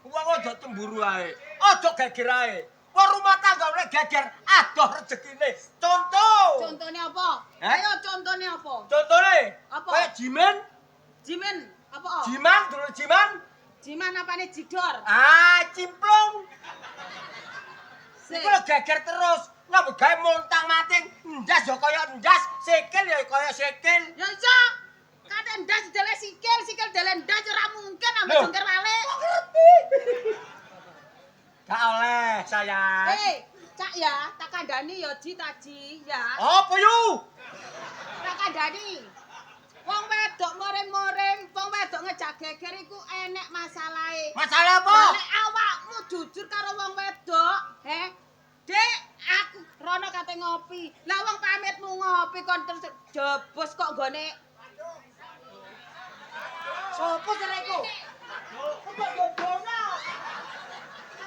Wong aja cemburu ae. Aja geger ae. Wong rumah tangga nek geger adoh rezekine. Contoh. Contone apa? Hah? Ayo contone apa? Contone. Apa? Kayak jimen, Jimin apa? jiman, dulu jiman. Jiman apane jidor? Ah, cimplung. Sik. Iku lho geger terus. Nyambut gawe montang-mating, ndas ya kaya ndas, sikil ya kaya sikil. Ya iso. Kate ndas dele sikil, sikil dele ndas ora mungkin ambek Loh. jengker wale. Gak oleh, sayang. Cak ya, tak kandhani ya Ji taji ya. Apa yu? Tak kandhani. Wong wedok murim-murim, wong wedok ngejak geger iku enek masalahe. Masalah apa? Nek awakmu jujur karo wong wedok, Dek, aku rono kate ngopi. Lah wong pamitmu ngopi kon terus jebus kok nggone. Sopo sereku? Kok jodohna?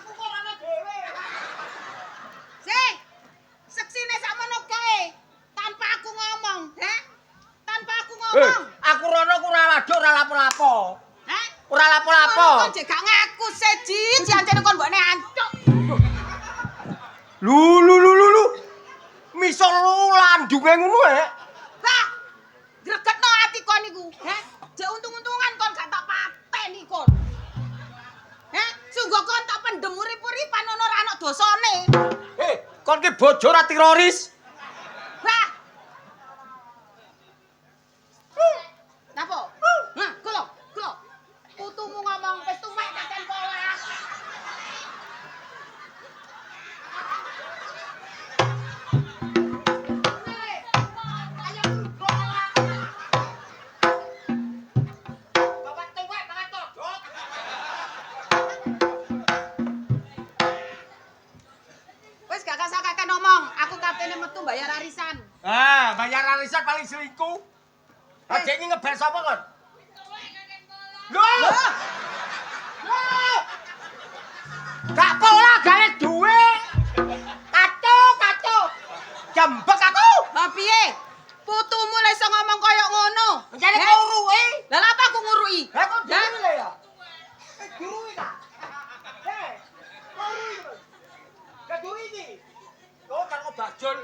Aku kok ana dhewe. Sing seksine sakmono kae tanpa aku ngomong, Tanpa aku ngomong. Aku rono ku ora waduh ora lapo-lapo. Ora Kon lapo-lapo. jek gak ngaku seji, jancene kon mbokne ancuk. Lu. Misal lu landunge ngono Lah, gregetno ati kon niku, Jek untung-untungan kon gak tak pateni kon. Sungguh kon tak pendem urip-uripan ono ora ana dosane. Kon ki bojo ora teroris. Lah. Napa? Hah, kulo. Putumu ngomong wis tuwek kakek pola. Bapak tuwek, bapak todot. Wis gak kasah kakek ngomong, aku katene metu bayar arisan. Ah, bayar arisan paling selingkuh. Aja ini ngebel sapa kon? Loh! Gak pola gawe duit. Kacau. Jembek aku. Lah piye? Putumu lek iso ngomong kaya ngono. Mencari kau ruwi. Lah lha apa aku ngurui? Lah kok dhewe le ya? Guru ta? Kau ruwi. Gak duwi iki. Oh, kan kok bajul.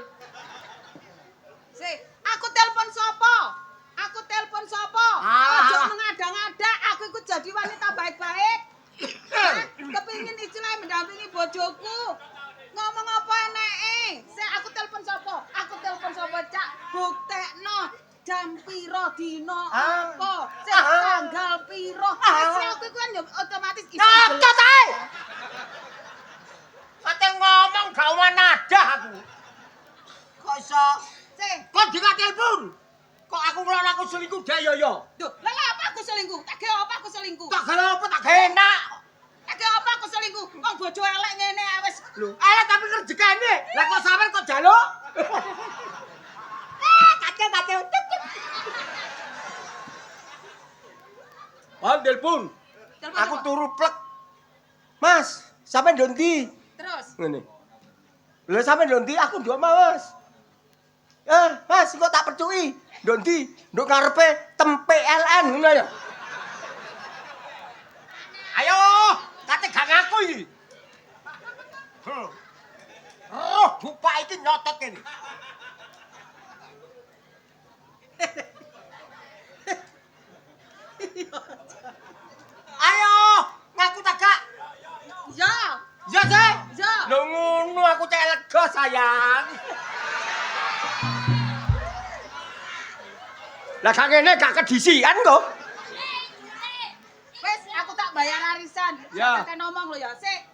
Aku telepon sapa? Alah. Ojo mengada-ngada, aku iku jadi wanita baik-baik. Kepingin istilahnya mendampingi bojoku. Ngomong apa eneke? Aku telepon sapa? Cak. Buktekno jam piro dina apa? Tanggal piro? Aku iku kan otomatis iso. Nyocot ae. Ate ngomong gak nada aku. Kok iso? Kok di telepon? Kok aku ngelon aku selingkuh deh yo. Duh, lah apa aku selingkuh? Tak gawe apa aku selingkuh? Tak gawe apa tak gawe enak. Tak gawe apa aku selingkuh? Wong bojo elek ngene wis. Lho, elek tapi rezekane. Lah kok sampean kok jaluk? Kacau. Oh, telepon. Telepon Aku apa? turu plek. Mas, sampe ndondi? Terus, Ngene. Lha sampe ndondi aku ndok Mas. Mas, kok tak percuki. Ndondi, ndok ngarepe tempe LN ngono ya. Ayo, kate gak ngaku iki. Oh, bupak iki nyotot kene. Ayo, ngaku tak gak? ya, Ya, Sih. ya. Lho ngono aku cek lega sayang. Lah gak ngene gak kedisian kok. Wes, aku tak bayar arisan. Ya. Kakek ngomong lo ya, sik.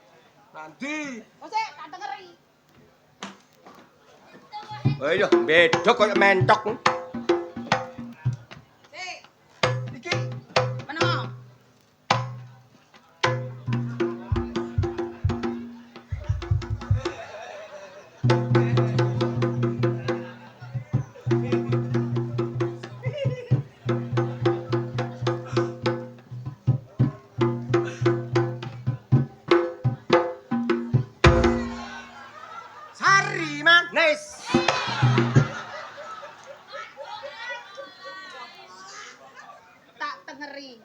Nanti. Oh, sik, tak tengeri. Ayo, bedok koyo mentok. Sik, Iki meneng. sari manis. Tak tengeri.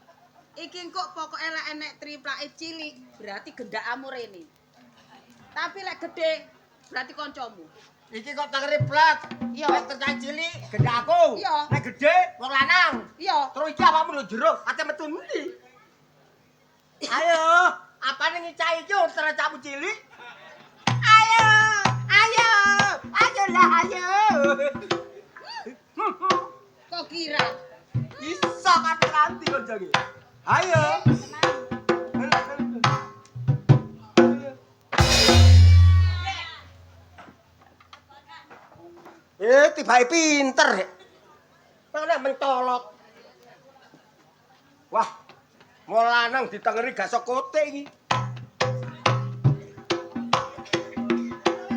Iki kok pokoknya lek enek triplake cilik, berarti gendakmu rene. Tapi lek gede, berarti koncomu. Iki kok tengeri plat. Iya. Nek tercah cilik gede aku. Iya. Nek gede wong lanang. Iya. Terus iki apamu lho jero, ate metu ndi? Ayo, apane ngicah iki ora camu cilik? Ayo. Ayolah ayo. Kok kira? Iso kanthi kok jange. Ayo. Tiba pinter. Mana mentolok. Wah, mau lanang ditengeri gak sokote iki.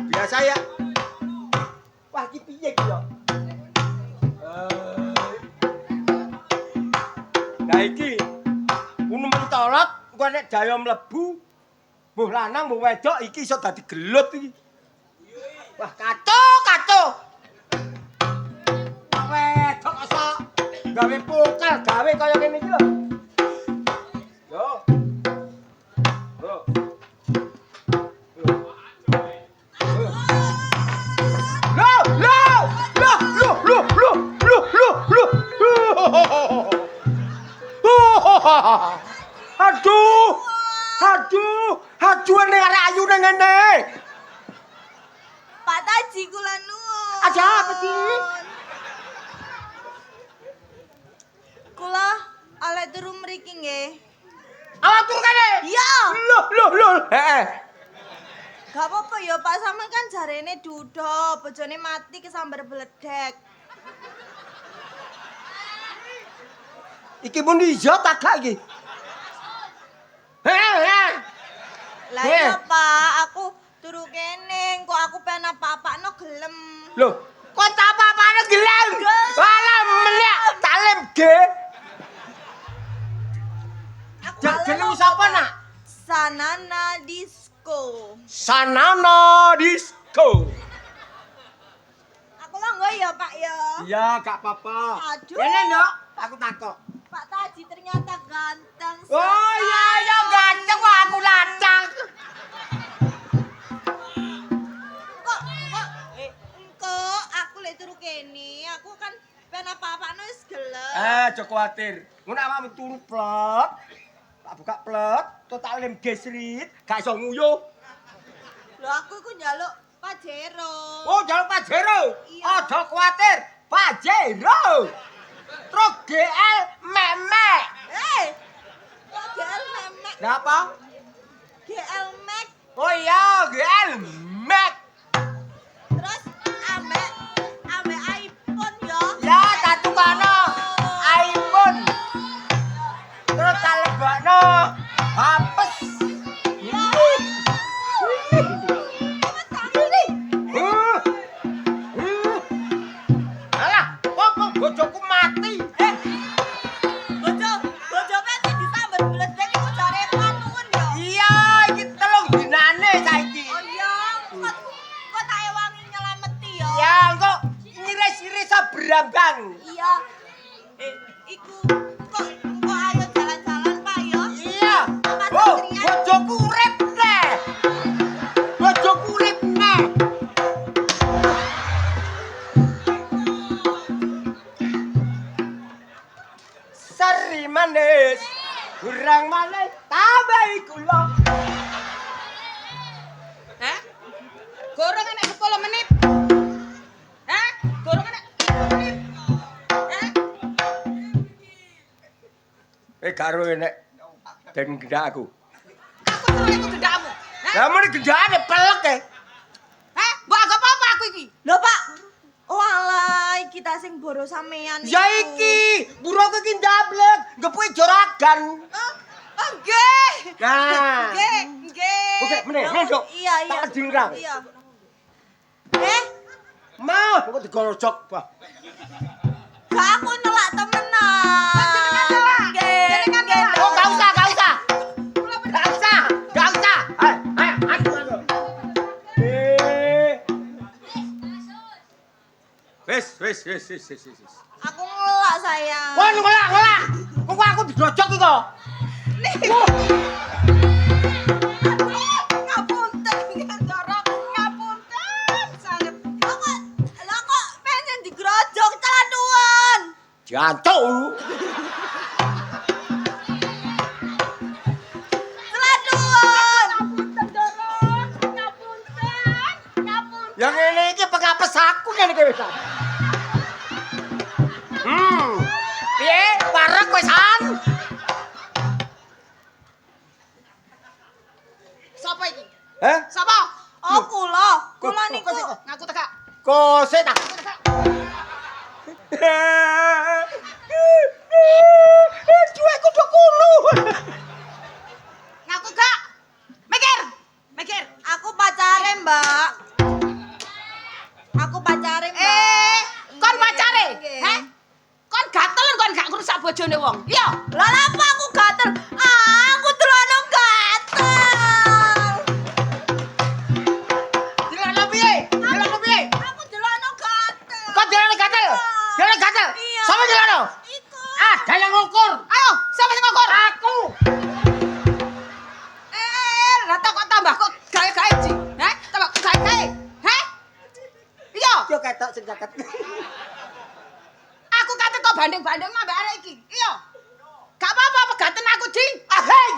Biasa ya. Wah, iki piye iki ya? Nah iki ngono mentolok, engko nek daya mlebu, mbuh lanang mbuh wedok iki iso dadi gelut iki. Wah, kacau. Wedok iso gawe pokal, gawe kaya ngene iki lho. Yo. Yo. Aduh, nek arek ayu nang ngene. Pak Taji kula nuwun. Ada apa sih? Kula oleh turu mriki nggih. Awak turu kene. Iya. Loh. Heeh. Gak apa-apa ya Pak, sampean kan jarene duda, bojone mati kesambar bledek. Iki pun ijo tak gak iki. Heeh. Lah iya Pak, aku turu kene, kok aku pengen apa-apano gelem. Loh, kok tak apa-apane gelem? Walah melek talem ge. Aku Jeneng sapa nak? Sanana Disco. Sanana Disco. Aku langgo ya Pak ya. Iya, gak apa-apa. Aduh. Ini ndok, aku takok. Pak Taji ternyata ganteng. Oh iya ganteng kok aku lacak. Kok aku lek turu kene, aku kan pengen apa-apano wis gelem. Aja kuwatir. Ngono awakmu turu plot. Tak buka plot, to tak lem gesrit, gak iso nguyuh. Lho aku iku njaluk Pajero. Oh, jaluk Pajero. Iya. Aja kuwatir, Pajero. Terus GL memek. Kok GL memek? Lah apa? GL Max. Oh iya, GL Max. Terus ambek iPhone ya. Ya, tak tukano iPhone. Terus tak lebokno hapus. Mas kami nih. sari manis. Kurang manis tambahi gula. Hah? Gorong enek 10 menit. Hah? Gorong enek 10 menit. Hah? Karo enek den gendak aku. Aku terus iku gendakmu. Hah? Lah men gendakane pelek e. Hah? Mbok anggap apa aku iki? Lho, Pak. Walah, kita sing boro sampean Ya iki, buruk iki ndablek, ngepuki joragan. Oh, nggih. Nah. Nggih. Oke, meneh, Dok. Iya. Tak dirang. Iya. Mau kok digorojok, Bah. Gak aku nelak temenan. Jenengan nelak. Nggih. Jenengan nelak. Oh, gak usah. Kula Gak usah. Ayo. Wis. Aku ngelak sayang. Wah, ngelak. Kok aku digorojok iki kok. Ngapunten, Ndoro. Ngapunten sanget. Lah kok pengen digrojok telan nuwun. Jancuk. Telan nuwun. Ngapunten, Ndoro. Ngapunten. Yang ngene iki pengapes aku ngene iki wis. Piye? Parek wisan. Sapa iki? Heh? Sapa? Oh, kula niku. Ngaku teka. Kosek ta. Ngaku teka. Cuekku dokulu. Ngaku gak? Mikir. Aku pacare, Mbak. Aku pacare, Mbak. Kon pacare? Nggih. Heh? Kon gatel kon gak ngrusak bojone wong. Iya. Lah apa aku gatel? Aku telono gatel. Dilakno piye? Aku telono gatel. Kok dilakno gatel? Dilakno gatel? Iya. Sapa dilakno? Iku. Ada yang ngukur. Ayo, sapa sing ngukur? Aku. Lah kok tambah kok gawe-gawe ji? Heh? Tambah gawe-gawe. Heh? Iya. Yo ketok sing caket. Aku kate kok banding-banding ambek arek iki. Iya. Gak apa-apa pegaten aku, Ji. Aheng.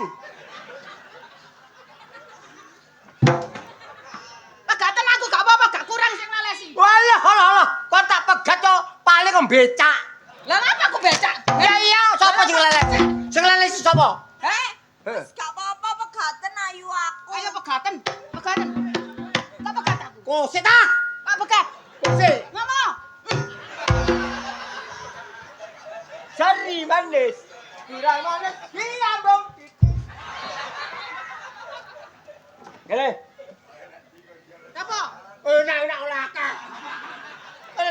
Pegaten aku gak apa-apa, gak kurang sing nalesi. Walah, kok tak pegat yo paling becak. Lah apa aku becak? Ya iya, sapa sing lelesi? Sing lelesi sapa? Heh? Gak apa-apa pegaten ayu aku. Ayo pegaten. Tak pegat aku. Kosek ta? Tak pegat. Kosek. Ngomong. Sari manis. Kurang manis. Diambung. Kene. Apa? Enak olahka.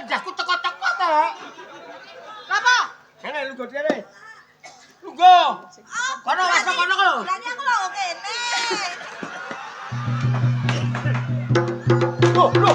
Jasku teko-teko to. Apa? Kene lungguh dhewe. Lungguh. Kono wasno kono. Berani aku lho kene. Loh.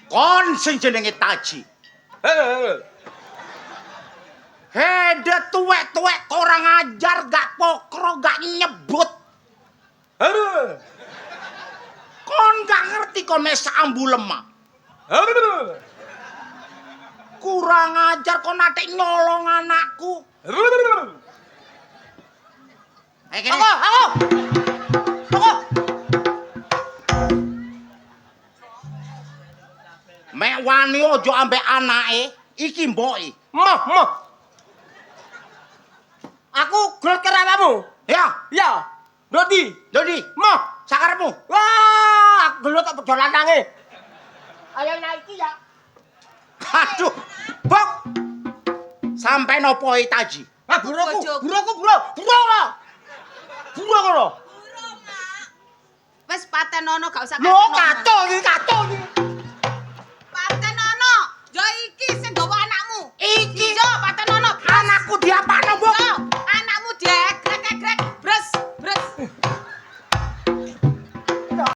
Kon sing jenenge Taji. Hede tuwek-tuwek orang ajar gak pokro gak nyebut. Kon gak ngerti kon mesa ambu lemah. Kurang ajar kon nate nyolong anakku. Kene. Aku. Mek wani ojo ambek anake, iki mboke. Moh. Aku grot kerawamu. Ya, Dodi. moh sakarepmu. Wah, aku gelut tak pedo lanange. Ayo naiki ya. Aduh, Bok. Sampai nopo Taji? Ah, buruku. Wis paten ono gak usah Lho, kato iki.